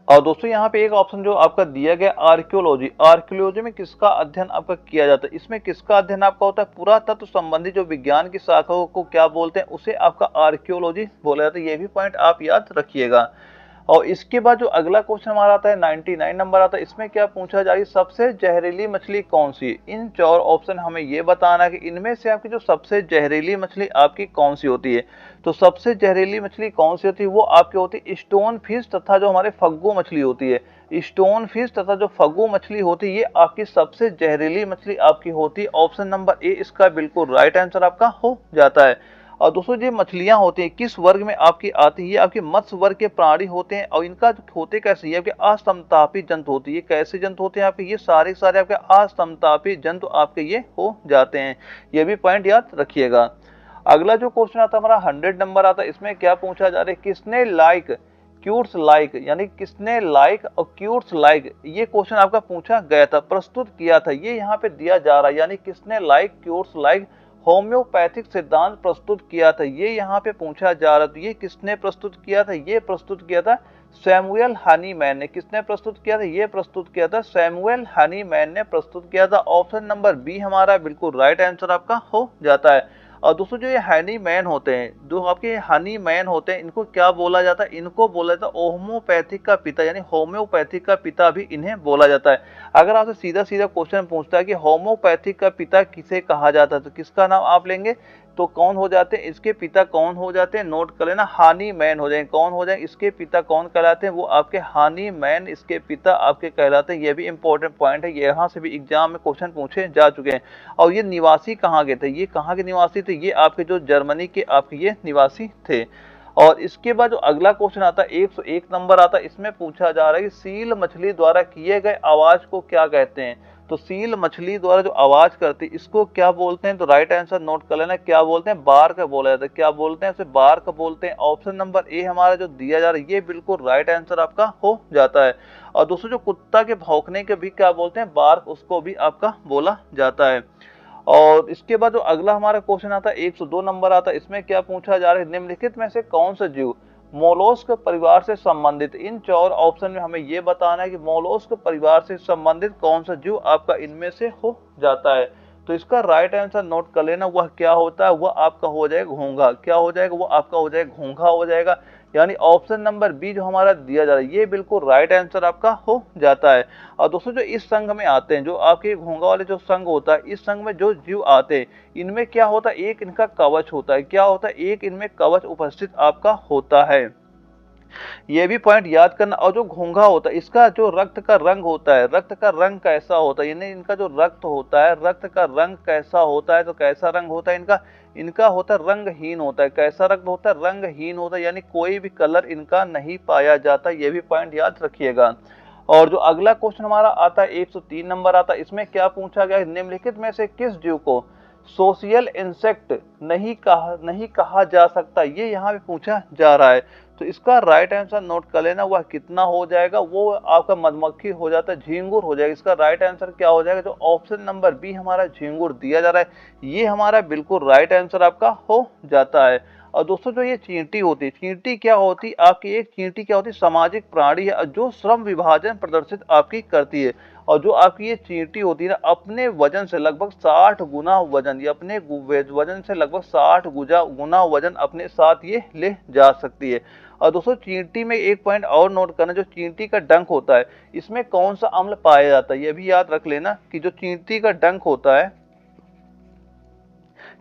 और दोस्तों यहाँ पे एक ऑप्शन जो आपका दिया गया आर्कियोलॉजी, आर्कियोलॉजी में किसका अध्ययन आपका किया जाता है, इसमें किसका अध्ययन आपका होता है, पुरातत्व संबंधी जो विज्ञान की शाखाओं को क्या बोलते हैं उसे आपका आर्कियोलॉजी बोला जाता है। ये भी पॉइंट आप याद रखिएगा। और इसके बाद जो अगला क्वेश्चन हमारा आता है 99 नंबर आता है, इसमें क्या पूछा जा रही है सबसे जहरीली मछली कौन सी है। इन 4 ऑप्शन हमें ये बताना है कि इनमें से आपकी जो सबसे जहरीली मछली आपकी कौन सी होती है। तो सबसे जहरीली मछली कौन सी होती है वो आपकी होती है स्टोन फिश तथा जो हमारे फग्गू मछली होती है। स्टोन फिश तथा जो फग्गू मछली होती है ये आपकी सबसे जहरीली मछली आपकी होती है। ऑप्शन नंबर ए इसका बिल्कुल राइट आंसर आपका हो जाता है। और दोस्तों ये मछलियां होती हैं किस वर्ग में आपकी आती है, ये आपके मत्स्य वर्ग के प्राणी होते हैं। और इनका होते कैसे ये आपके असमतापी जंतु होती है। ये कैसे जंतु होते हैं आपके, ये सारे सारे आपके असमतापी जंतु आपके ये हो जाते हैं। ये भी पॉइंट याद रखिएगा। अगला जो क्वेश्चन आता है हमारा 100 नंबर आता है, इसमें क्या पूछा जा रहा है किसने लाइक क्यूट्स लाइक यानी किसने लाइक और क्यूट्स लाइक ये क्वेश्चन आपका पूछा गया था, प्रस्तुत किया था। ये यहाँ पे दिया जा रहा है यानी किसने लाइक क्यूट्स लाइक होम्योपैथिक सिद्धांत प्रस्तुत किया था, ये यहाँ पे पूछा जा रहा था। ये किसने प्रस्तुत किया था, ये प्रस्तुत किया था सैमुअल हनीमैन ने। किसने प्रस्तुत किया था, ये प्रस्तुत किया था सैमुअल हनीमैन ने प्रस्तुत किया था। ऑप्शन नंबर बी हमारा बिल्कुल राइट आंसर आपका हो जाता है। और दोस्तों जो ये हनीमैन होते हैं, जो आपके हनीमैन होते हैं, इनको क्या बोला जाता है, इनको बोला जाता है होम्योपैथिक का पिता, यानी होम्योपैथिक का पिता भी इन्हें बोला जाता है। अगर आपसे सीधा सीधा क्वेश्चन पूछता है कि होम्योपैथिक का पिता किसे कहा जाता है तो किसका नाम आप लेंगे, तो कौन हो जाते हैं, इसके पिता कौन हो जाते हैं, नोट कर लेना हनीमैन हो जाएंगे। कौन हो जाएंगे, इसके पिता कौन कहलाते हैं, वो आपके हनीमैन इसके पिता आपके कहलाते हैं। ये भी इंपॉर्टेंट पॉइंट है, यहाँ से भी एग्जाम में क्वेश्चन पूछे जा चुके हैं। और ये निवासी कहाँ के थे, ये कहाँ के निवासी थे, ये आपके जो जर्मनी के आपके ये निवासी थे। और इसके बाद जो अगला क्वेश्चन आता है 101 नंबर आता है, इसमें पूछा जा रहा है कि सील मछली द्वारा किए गए आवाज को क्या कहते हैं। तो सील मछली द्वारा जो आवाज करती है इसको क्या बोलते हैं, तो राइट आंसर नोट कर लेना, क्या बोलते हैं, बार्क बोला जाता है। क्या बोलते हैं, उसे बार्क बोलते हैं। ऑप्शन नंबर ए हमारा जो दिया जा रहा है ये बिल्कुल राइट आंसर आपका हो जाता है। और दोस्तों जो कुत्ता के भौंकने के भी क्या बोलते हैं, बार्क, उसको भी आपका बोला जाता है। और इसके बाद जो अगला हमारा क्वेश्चन आता है 102 नंबर आता है, इसमें क्या पूछा जा रहा है निम्नलिखित में से कौन सा जीव मोलस्क परिवार से संबंधित। इन 4 ऑप्शन में हमें यह बताना है कि मोलस्क परिवार से संबंधित कौन सा जीव आपका इनमें से हो जाता है। तो इसका राइट आंसर नोट कर लेना, वह क्या होता है, वह आपका हो जाएगा घोंघा। क्या हो जाएगा, वो आपका हो जाएगा घोंघा हो जाएगा। यानी ऑप्शन नंबर बी जो हमारा दिया जा रहा है ये बिल्कुल राइट आंसर आपका हो जाता है। और दोस्तों जो इस संघ में आते हैं, जो आपके घोंघा वाले जो संघ होता है, इस संघ में जो जीव आते हैं इनमें क्या होता है, एक इनका कवच होता है। क्या होता है, एक इनमें कवच उपस्थित आपका होता है। ये भी पॉइंट याद करना। और जो घोंघा होता है इसका जो रक्त का रंग होता है, रक्त का रंग कैसा होता है, यानी इनका जो रक्त होता है रक्त का रंग कैसा होता है, तो कैसा रंग होता है इनका, इनका होता है रंगहीन होता है। कैसा रंग होता है, रंगहीन होता है, यानी कोई भी कलर इनका नहीं पाया जाता। ये भी पॉइंट याद रखिएगा। और जो अगला क्वेश्चन हमारा आता है 103 नंबर आता है, इसमें क्या पूछा गया, निम्नलिखित में से किस जीव को सोशियल इंसेक्ट नहीं कहा जा सकता, ये यहाँ पे पूछा जा रहा है। तो इसका राइट आंसर नोट कर लेना, वह कितना हो जाएगा, वो आपका मधुमक्खी हो जाता है, झींगुर हो जाएगा। इसका राइट आंसर क्या हो जाएगा, जो ऑप्शन नंबर बी हमारा झींगुर दिया जा रहा है ये हमारा बिल्कुल राइट आंसर आपका हो जाता है। और दोस्तों जो ये चींटी होती है, चींटी क्या होती है आपकी, एक चींटी क्या होती है, सामाजिक प्राणी है जो श्रम विभाजन प्रदर्शित आपकी करती है। और जो आपकी ये चींटी होती है ना, अपने वजन से लगभग 60 गुना वजन, ये अपने वजन से लगभग 60 गुना वजन अपने साथ ये ले जा सकती है। और दोस्तों चींटी में एक पॉइंट और नोट करना, जो चींटी का डंक होता है इसमें कौन सा अम्ल पाया जाता है, ये भी याद रख लेना कि जो चींटी का डंक होता है,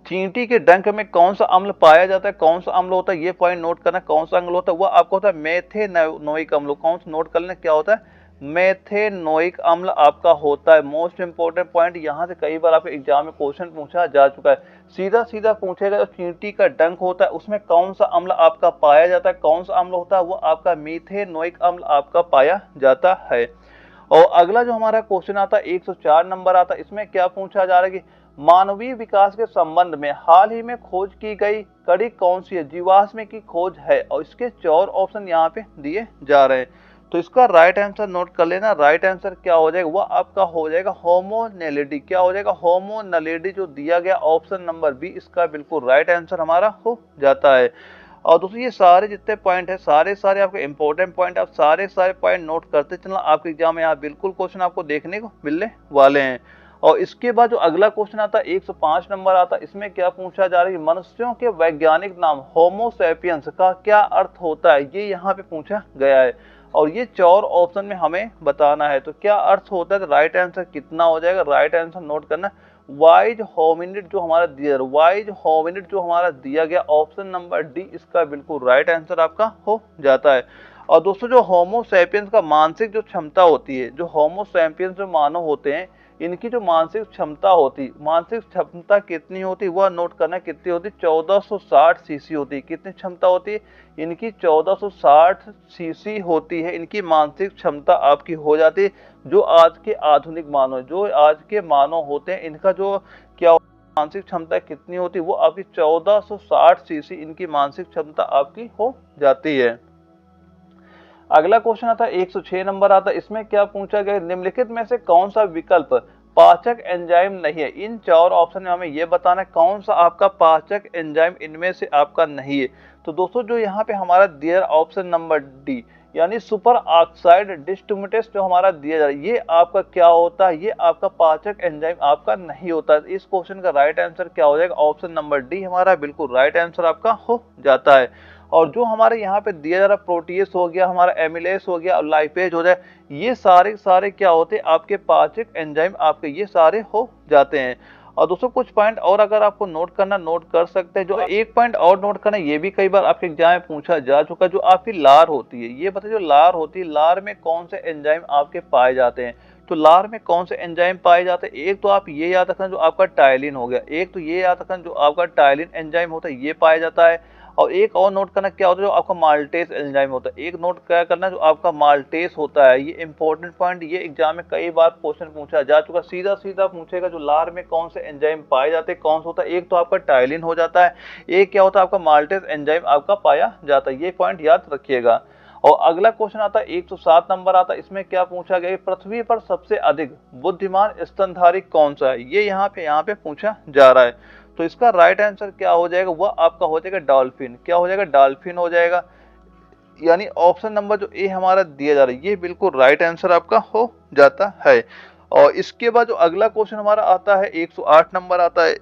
चींटी के डंक में कौन सा अम्ल पाया जाता है, कौन सा अम्ल होता है, ये पॉइंट नोट करना। कौन सा अम्ल होता है, वह आपको होता है मेथेनोइक अम्ल। कौन सा नोट कर लेना, क्या होता है, मेथेनोइक अम्ल आपका होता है। मोस्ट इंपोर्टेंट पॉइंट, यहाँ से कई बार आपके एग्जाम में क्वेश्चन पूछा जा चुका है। सीधा सीधा पूछेगा जो चींटी का डंक होता है उसमें कौन सा अम्ल आपका पाया जाता है, कौन सा अम्ल होता है, वो आपका मीथेनोइक अम्ल आपका पाया जाता है। और अगला जो हमारा क्वेश्चन आता है 104 नंबर आता है, इसमें क्या पूछा जा रहा है कि मानवीय विकास के संबंध में हाल ही में खोज की गई कड़ी कौन सी है, जीवाश्म की खोज है। और इसके 4 ऑप्शन यहाँ पे दिए जा रहे हैं, तो इसका राइट आंसर नोट कर लेना। राइट आंसर क्या हो जाएगा, वह आपका हो जाएगा होमो नेलिडी। क्या हो जाएगा, होमो नेलिडी जो दिया गया ऑप्शन नंबर बी, इसका बिल्कुल राइट आंसर हमारा हो जाता है। और दोस्तों ये सारे जितने पॉइंट है सारे आपके इंपॉर्टेंट पॉइंट, आप सारे पॉइंट नोट करते चलना। आपके एग्जाम में यहाँ बिल्कुल क्वेश्चन आपको देखने को मिलने वाले हैं। और इसके बाद जो अगला क्वेश्चन आता है 105 नंबर आता है, इसमें क्या पूछा जा रहा है, मनुष्यों के वैज्ञानिक नाम होमो सैपियंस का क्या अर्थ होता है, ये यहाँ पे पूछा गया है। और ये 4 ऑप्शन में हमें बताना है, तो क्या अर्थ होता है, तो राइट आंसर कितना हो जाएगा, राइट आंसर नोट करना। वाइज होमिनिड जो हमारा दिया, वाइज होमिनिड जो हमारा दिया गया ऑप्शन नंबर डी, इसका बिल्कुल राइट आंसर आपका हो जाता है। और दोस्तों जो होमो सैपियंस का मानसिक जो क्षमता होती है, जो होमो सैपियंस जो मानव होते हैं, इनकी जो मानसिक क्षमता होती, मानसिक क्षमता कितनी होती वह नोट करना, कितनी होती, 1460 सीसी होती। कितनी क्षमता होती है इनकी, 1460 सीसी होती है इनकी मानसिक क्षमता आपकी हो जाती है। जो आज के आधुनिक मानव, जो आज के मानव होते हैं, इनका जो क्या मानसिक क्षमता कितनी होती है, वो आपकी 1460 सीसी इनकी मानसिक क्षमता आपकी हो जाती है। अगला क्वेश्चन आता है 106 नंबर आता है, इसमें क्या पूछा गया, निम्नलिखित में से कौन सा विकल्प पाचक एंजाइम नहीं है। इन 4 ऑप्शन में हमें यह बताना है कौन सा आपका पाचक एंजाइम इनमें से आपका नहीं है। तो दोस्तों जो यहाँ पे हमारा दिया ऑप्शन नंबर डी, यानी सुपर ऑक्साइड डिस्ट्रीब्यूटेस जो हमारा दिया जा रहा है, ये आपका क्या होता है, ये आपका पाचक एंजाइम आपका नहीं होता है। इस क्वेश्चन का राइट आंसर क्या हो जाएगा, ऑप्शन नंबर डी हमारा बिल्कुल राइट आंसर आपका हो जाता है। और जो हमारे यहाँ पे दिया जा रहा प्रोटीएस हो गया, हमारा एमिलेस हो गया और लाइपेज हो जाए, ये सारे क्या होते हैं आपके पाचक एंजाइम आपके ये सारे हो जाते हैं। और दोस्तों कुछ पॉइंट और अगर आपको नोट करना नोट कर सकते हैं। जो एक पॉइंट और नोट करना, ये भी कई बार आपके एग्जाम में पूछा जा चुका है, जो आपकी लार होती है, ये बताइए जो लार होती है, लार में कौन से एंजाइम आपके पाए जाते हैं। तो लार में कौन से एंजाइम पाए जाते हैं, एक तो आप ये याद रखना जो आपका टाइलिन हो गया, एक तो ये याद रखना जो आपका टाइलिन एंजाइम होता है ये पाया जाता है। और एक और नोट करना क्या होता है, जो आपका माल्टेस एंजाइम होता है, एक नोट क्या करना जो आपका माल्टेस होता है। ये इंपॉर्टेंट पॉइंट, ये एग्जाम में कई बार क्वेश्चन पूछा जा चुका, सीधा सीधा पूछेगा जो लार में कौन से एंजाइम पाए जाते हैं, कौन सा होता है, एक तो आपका टाइलिन हो जाता है, एक क्या होता है आपका माल्टेस एंजाइम आपका पाया जाता है। ये पॉइंट याद रखिएगा। और अगला क्वेश्चन आता है 107 नंबर आता है, इसमें क्या पूछा गया, पृथ्वी पर सबसे अधिक बुद्धिमान स्तनधारी कौन सा है, ये यहाँ पे पूछा जा रहा है। तो इसका राइट आंसर क्या हो जाएगा, वह आपका हो जाएगा डॉल्फिन। क्या हो जाएगा, डॉल्फिन हो जाएगा। यानी ऑप्शन नंबर जो ए हमारा दिया जा रहा है ये बिल्कुल राइट आंसर आपका हो जाता है। और इसके बाद जो अगला क्वेश्चन हमारा आता है 108 नंबर आता है,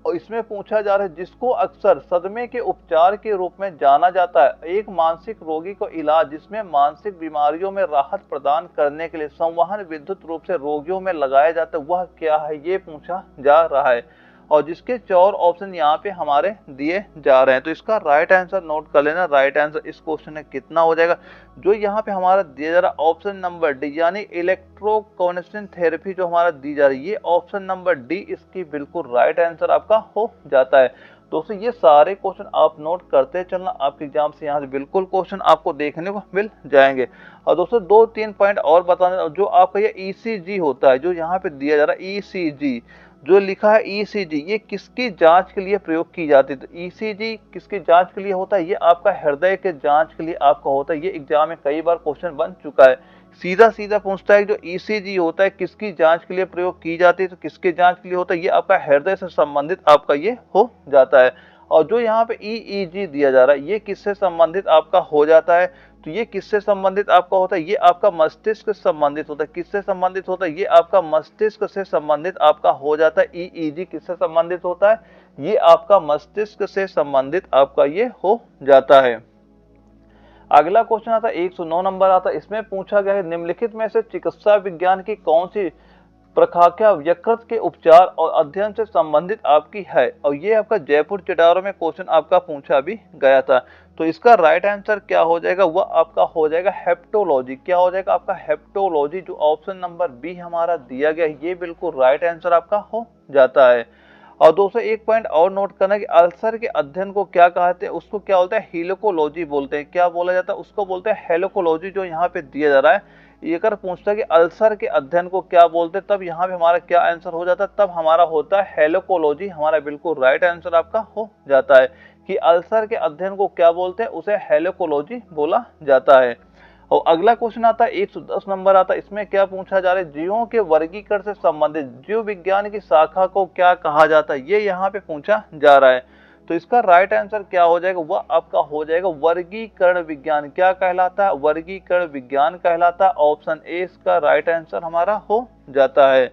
और इसमें पूछा जा रहा है जिसको अक्सर सदमे के उपचार के रूप में जाना जाता है, एक मानसिक रोगी को इलाज जिसमें मानसिक बीमारियों में राहत प्रदान करने के लिए संवहन विद्युत रूप से रोगियों में लगाया जाता है, वह क्या है, ये पूछा जा रहा है। और जिसके 4 ऑप्शन यहाँ पे हमारे दिए जा रहे हैं, तो इसका राइट आंसर नोट कर लेना। राइट आंसर इस क्वेश्चन में कितना हो जाएगा, जो यहाँ पे हमारा दिया जा रहा है ऑप्शन नंबर डी, यानी इलेक्ट्रोकॉन्वेलेंट थेरेपी जो हमारा दी जा रही है, ये ऑप्शन नंबर डी इसकी बिल्कुल राइट आंसर आपका हो जाता है। दोस्तों ये सारे क्वेश्चन आप नोट करते चलना, आपके एग्जाम से यहाँ से बिल्कुल क्वेश्चन आपको देखने को मिल जाएंगे। और दोस्तों 2-3 पॉइंट और बताने, जो आपका ये ईसीजी होता है, जो यहाँ पे दिया जा रहा है ईसीजी, जो लिखा है ईसीजी, ये किसकी जांच के लिए प्रयोग की जाती है। तो ईसीजी किसकी जांच के लिए होता है, ये आपका हृदय के जांच के लिए आपका होता है। ये एग्जाम में कई बार क्वेश्चन बन चुका है, सीधा सीधा पूछता है जो ईसीजी होता है किसकी जांच के लिए प्रयोग की जाती है, तो किसके जांच के लिए होता है, ये आपका हृदय से संबंधित आपका ये हो जाता है। और जो यहाँ पे ईईजी दिया जा रहा है, ये किससे संबंधित आपका हो जाता है, तो ये किससे संबंधित आपका होता है, ये आपका मस्तिष्क से संबंधित होता है। किससे संबंधित होता है, ये आपका मस्तिष्क से संबंधित आपका हो जाता है। ईईजी किससे संबंधित होता है, ये आपका मस्तिष्क से संबंधित आपका ये हो जाता है। अगला क्वेश्चन आता है 109 नंबर आता है, इसमें पूछा गया है निम्नलिखित में से चिकित्सा विज्ञान की प्रखाख्या यकृत के उपचार और अध्ययन से संबंधित आपकी है। और ये आपका जयपुर चिटारो में क्वेश्चन आपका पूछा भी गया था। तो इसका राइट आंसर क्या हो जाएगा, वह आपका हो जाएगा हेप्टोलॉजी। क्या हो जाएगा आपका हेप्टोलॉजी, जो ऑप्शन नंबर बी हमारा दिया गया है, ये बिल्कुल राइट आंसर आपका हो जाता है। और दोस्तों एक पॉइंट और नोट करना कि अल्सर के अध्ययन को क्या कहते हैं, उसको क्या बोलते हैं, हीलोकोलॉजी बोलते हैं। क्या बोला जाता है, उसको बोलते हैं हेलोकोलॉजी, जो यहाँ पे दिया जा रहा है। ये अगर पूछता है कि अल्सर के अध्ययन को क्या बोलते हैं, तब यहाँ पे हमारा क्या आंसर हो जाता है, तब हमारा होता है हेलोकोलॉजी। हमारा बिल्कुल राइट आंसर आपका हो जाता है कि अल्सर के अध्ययन को क्या बोलते हैं, उसे हेलोकोलॉजी बोला जाता है। और अगला क्वेश्चन आता है 110 नंबर आता है। इसमें क्या पूछा जा रहा है, जीवों के वर्गीकरण से संबंधित जीव विज्ञान की शाखा को क्या कहा जाता है, ये यहाँ पे पूछा जा रहा है। तो इसका राइट आंसर क्या हो जाएगा, वह आपका हो जाएगा वर्गीकरण विज्ञान। क्या कहलाता है, वर्गीकरण विज्ञान कहलाता है। ऑप्शन ए इसका राइट आंसर हमारा हो जाता है।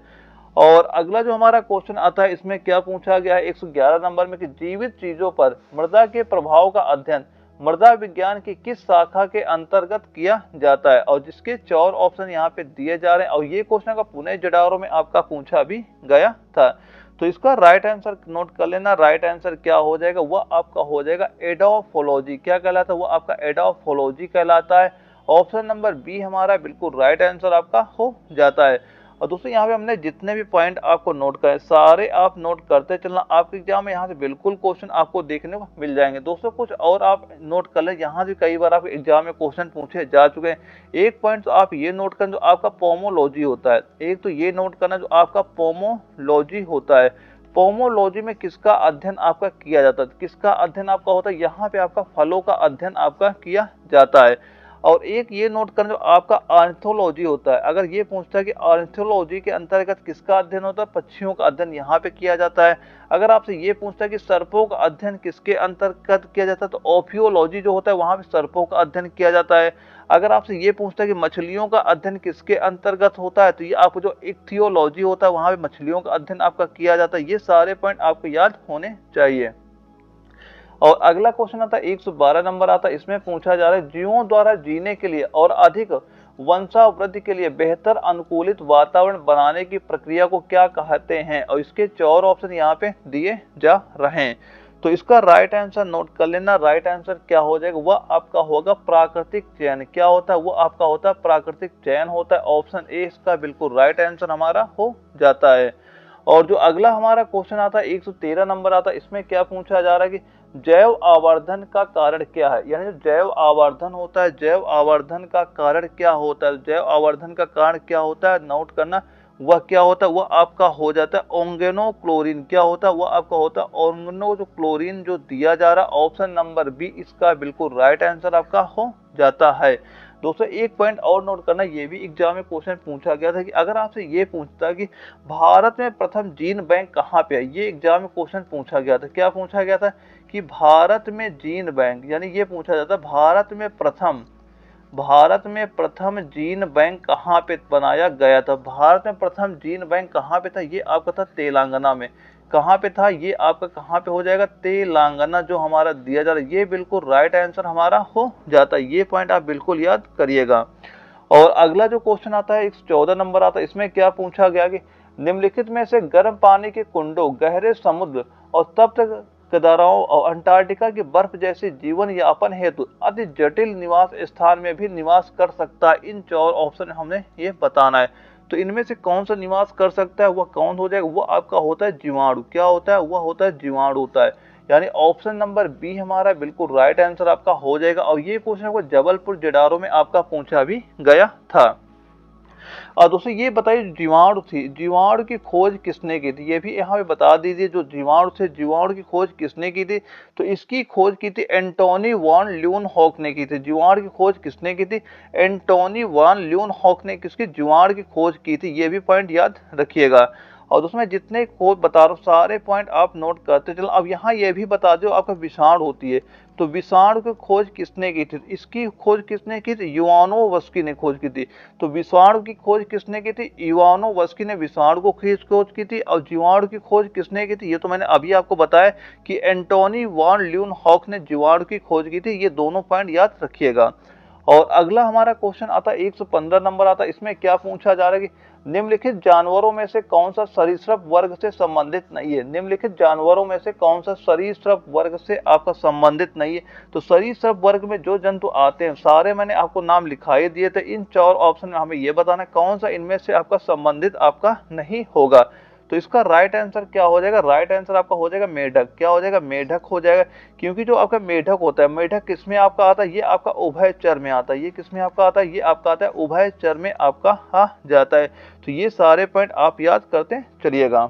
और अगला जो हमारा क्वेश्चन आता है, इसमें क्या पूछा गया है 111 नंबर में कि जीवित चीजों पर मृदा के प्रभाव का अध्ययन मृदा विज्ञान की किस शाखा के अंतर्गत किया जाता है। और जिसके 4 ऑप्शन यहाँ पे दिए जा रहे हैं। और ये क्वेश्चन का पुणे जडारो में आपका पूछा भी गया था। तो इसका राइट आंसर नोट कर लेना। राइट आंसर क्या हो जाएगा, वह आपका हो जाएगा एडोफोलॉजी। क्या कहलाता है, वह आपका एडोफोलॉजी कहलाता है। ऑप्शन नंबर बी हमारा बिल्कुल राइट आंसर आपका हो जाता है। और दोस्तों यहाँ पे हमने जितने भी पॉइंट आपको नोट करे, सारे आप नोट करते चलना। आपके एग्जाम में यहाँ से बिल्कुल क्वेश्चन आपको देखने को मिल जाएंगे। दोस्तों कुछ और आप नोट कर लें, यहाँ से कई बार आप एग्जाम में क्वेश्चन पूछे जा चुके हैं। एक पॉइंट तो आप ये नोट करें, जो आपका पोमोलॉजी होता है। एक तो ये नोट करना, जो आपका पोमोलॉजी होता है, पोमोलॉजी में किसका अध्ययन आपका किया जाता है, किसका अध्ययन आपका होता है, यहाँ पे आपका फलों का अध्ययन आपका किया जाता है। और एक ये नोट करना, जो आपका ऑर्निथोलॉजी होता है। अगर ये पूछता है कि ऑर्निथोलॉजी के अंतर्गत किसका अध्ययन होता है, पक्षियों का अध्ययन यहाँ पे किया जाता है। अगर आपसे ये पूछता है कि सर्पों का अध्ययन किसके अंतर्गत किया जाता है, तो ओफियोलॉजी जो होता है, वहां पे सर्पों का अध्ययन किया जाता है। अगर आपसे ये पूछता है कि मछलियों का अध्ययन किसके अंतर्गत होता है, तो ये आपको जो इक्थियोलॉजी होता है, वहां पे मछलियों का अध्ययन आपका किया जाता है। ये सारे पॉइंट आपको याद होने चाहिए। और अगला क्वेश्चन आता है 112 नंबर आता है। इसमें पूछा जा रहा है जीवों द्वारा जीने के लिए और अधिक वंशावृद्धि के लिए बेहतर अनुकूलित वातावरण बनाने की प्रक्रिया को क्या कहते हैं। और इसके 4 ऑप्शन यहाँ पे दिए जा रहे हैं। तो इसका राइट आंसर नोट कर लेना। राइट आंसर क्या हो जाएगा, वह आपका होगा प्राकृतिक चयन। क्या होता है, वो आपका होता है प्राकृतिक चयन होता है। ऑप्शन ए इसका बिल्कुल राइट आंसर हमारा हो जाता है। और जो अगला हमारा क्वेश्चन आता है 113 नंबर आता है। इसमें क्या पूछा जा रहा है कि जैव आवर्धन का कारण क्या है। यानी जो जैव आवर्धन होता है, जैव आवर्धन का कारण क्या होता है, जैव आवर्धन का कारण क्या होता है, नोट करना। वह क्या होता है, वह आपका हो जाता है ऑर्गेनोक्लोरीन। क्या होता है, वह आपका होता है ऑर्गेनो जो क्लोरीन जो दिया जा रहा है। ऑप्शन नंबर बी इसका बिल्कुल राइट आंसर आपका हो जाता है। दोस्तों एक पॉइंट और नोट करना, ये भी एग्जाम में क्वेश्चन पूछा गया था कि अगर आपसे ये पूछता है कि भारत में प्रथम जीन बैंक कहाँ पे है, ये एग्जाम में क्वेश्चन पूछा गया था। क्या पूछा गया था कि भारत में जीन बैंक, यानी ये पूछा जाता है भारत में प्रथम जीन बैंक कहाँ पे बनाया गया था। भारत में प्रथम जीन बैंक कहाँ पे था, ये आपका था तेलंगाना में। कहाँ पे था, ये आपका कहाँ पे हो जाएगा, तेलंगाना जो हमारा दिया जा रहा है। ये बिल्कुल राइट आंसर हमारा हो जाता है। ये पॉइंट आप बिल्कुल याद करिएगा। और अगला जो क्वेश्चन आता है 114 नंबर आता है। इसमें क्या पूछा गया कि निम्नलिखित में से गर्म पानी के कुंडों, गहरे समुद्र और तप्त दरारों और अंटार्कटिका की बर्फ जैसे जीवन यापन हेतु अति जटिल निवास स्थान में भी निवास कर सकता है। इन 4 ऑप्शन हमने ये बताना है। तो इनमें से कौन सा निवास कर सकता है, वह कौन हो जाएगा, वह आपका होता है जीवाणु। क्या होता है, वह होता है जीवाणु होता है। यानी ऑप्शन नंबर बी हमारा बिल्कुल राइट आंसर आपका हो जाएगा। और ये क्वेश्चन को जबलपुर जडारो में आपका पूछा भी गया था। और दोस्तों ये बताइए जीवाणु थी, जीवाणु की खोज किसने की थी, ये भी यहाँ पे बता दीजिए। जो जीवाणु थे, जीवाणु की खोज किसने की थी, तो इसकी खोज की थी एंटोनी वॉन ल्यूनहॉक ने की थी। जीवाणु की खोज किसने की थी, एंटोनी वॉन ल्यूनहॉक ने किसकी जीवाणु की खोज की थी। ये भी पॉइंट याद रखिएगा। और दोस्तों मैं जितने खोज बता रहा हूँ सारे पॉइंट आप नोट करते चलो। अब यहाँ ये भी बता दो आपका विषाणु होती है, तो विषाणु की खोज किसने की थी, इसकी खोज किसने की थी, इवानोवस्की ने खोज की थी। तो विषाणु की खोज किसने की थी, इवानोवस्की ने विषाणु को खोज की थी। और जीवाणु की खोज किसने की थी, ये तो मैंने अभी आपको बताया कि एंटोनी वॉन ल्यूनहॉक ने जीवाणु की खोज की थी। ये दोनों पॉइंट याद रखिएगा। और अगला हमारा क्वेश्चन आता है 115 नंबर आता है। इसमें क्या पूछा जा रहा है कि निम्नलिखित जानवरों में से कौन सा सरीसृप वर्ग से संबंधित नहीं है। निम्नलिखित जानवरों में से कौन सा सरीसृप वर्ग से आपका संबंधित नहीं है। तो सरीसृप वर्ग में जो जंतु आते हैं सारे मैंने आपको नाम लिखाई दिए थे। इन 4 ऑप्शन में हमें यह बताना है कौन सा इनमें से आपका संबंधित आपका नहीं होगा। तो इसका राइट आंसर क्या हो जाएगा, राइट आंसर आपका हो जाएगा मेढक। क्या हो जाएगा, मेढक हो जाएगा। क्योंकि जो आपका मेढक होता है, मेढक किसमें आपका आता है, ये आपका उभयचर में आता है। ये किसमें आपका आता है, ये आपका आता है उभयचर में आपका आ जाता है। तो ये सारे पॉइंट आप याद करते चलिएगा।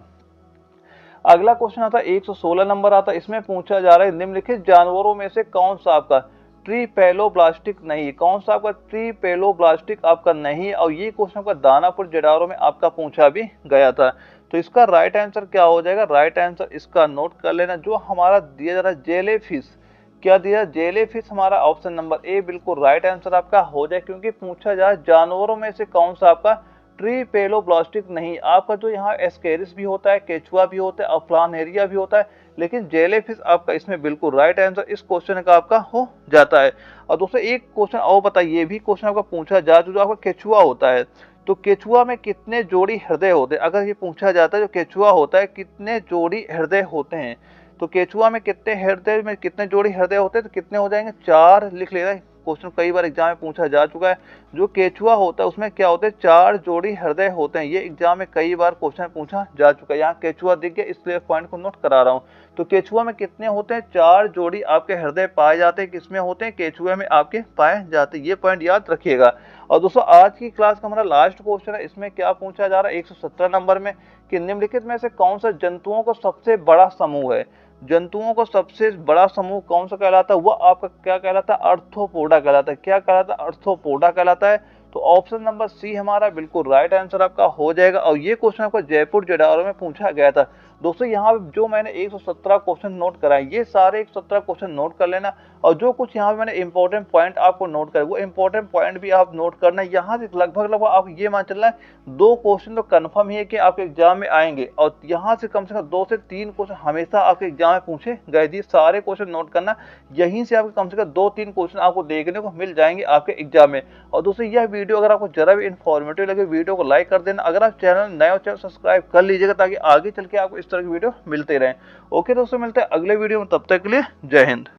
अगला क्वेश्चन आता है 116 नंबर आता है। इसमें पूछा जा रहा है निम्नलिखित जानवरों में से कौन सा आपका ट्रीपेलोब्लास्टिक नहीं है। कौन सा आपका ट्रीपेलोब्लास्टिक आपका नहीं है। और ये क्वेश्चन आपका दानापुर जडारो में आपका पूछा भी गया था। तो इसका राइट आंसर क्या हो जाएगा, राइट आंसर इसका नोट कर लेना। जो हमारा दिया जा रहा है जेलीफिश, क्या दिया, जेलीफिश हमारा ऑप्शन नंबर ए बिल्कुल राइट आंसर आपका हो जाए। क्योंकि पूछा जाए जानवरों में से कौन सा आपका ट्रीपेलोब्लास्टिक नहीं। आपका जो यहाँ एस्केरिस भी होता है, केचुआ भी होता है और प्लानेरिया भी होता है, लेकिन जेलीफिश आपका इसमें बिल्कुल राइट आंसर इस क्वेश्चन का आपका हो जाता है। और दोस्तों एक क्वेश्चन और बताइए, ये भी क्वेश्चन आपका पूछा जा जो आपका केचुआ होता है, तो केचुआ में कितने जोड़ी हृदय होते हैं। अगर ये पूछा जाता है जो केचुआ होता है कितने जोड़ी हृदय होते हैं, तो केचुआ में कितने हृदय में कितने जोड़ी हृदय होते हैं, तो कितने हो जाएंगे, 4 लिख लेना। क्वेश्चन कई बार एग्जाम में पूछा जा चुका है। जो केचुआ होता है उसमें क्या होते हैं, 4 जोड़ी हृदय होते हैं। ये एग्जाम में कई बार क्वेश्चन पूछा जा चुका है। यहाँ केचुआ दिख गया इसलिए पॉइंट को नोट करा रहा हूँ। तो केचुआ में कितने होते हैं, 4 जोड़ी आपके हृदय पाए जाते हैं। किसमें होते हैं, केचुआ में आपके पाए जाते हैं। ये पॉइंट याद रखिएगा। और दोस्तों आज की क्लास का हमारा लास्ट क्वेश्चन है। इसमें क्या पूछा जा रहा है 117 नंबर में कि निम्नलिखित में से कौन सा जंतुओं का सबसे बड़ा समूह है। जंतुओं का सबसे बड़ा समूह कौन सा कहलाता है, वह आपका क्या कहलाता है, अर्थ्रोपोडा कहलाता है। क्या कहलाता है, अर्थ्रोपोडा कहलाता है। तो ऑप्शन नंबर सी हमारा बिल्कुल राइट आंसर आपका हो जाएगा। और ये क्वेश्चन आपको जयपुर जडारो में पूछा गया था। दोस्तों यहाँ जो मैंने 117 क्वेश्चन नोट कराए, ये सारे 117 क्वेश्चन नोट कर लेना। और जो कुछ यहाँ पे मैंने इंपॉर्टेंट पॉइंट आपको नोट करे, वो इंपॉर्टेंट पॉइंट भी आप नोट करना। यहाँ से लगभग आप ये मान चलना है 2 क्वेश्चन तो कन्फर्म ही है कि आपके एग्जाम में आएंगे। और यहाँ से कम 2 से 3 क्वेश्चन हमेशा आपके एग्जाम में पूछे गए थे। सारे क्वेश्चन नोट करना, यहीं से आपके कम 2-3 क्वेश्चन आपको देखने को मिल जाएंगे आपके एग्जाम में। और दोस्तों यह वीडियो अगर आपको जरा भी इन्फॉर्मेटिव लगे, वीडियो को लाइक कर देना। अगर आप चैनल नए हो, चैनल सब्सक्राइब कर लीजिएगा ताकि आगे चल के आपको इस तरह की वीडियो मिलते रहें। ओके दोस्तों, मिलते हैं अगले वीडियो में, तब तक के लिए जय हिंद।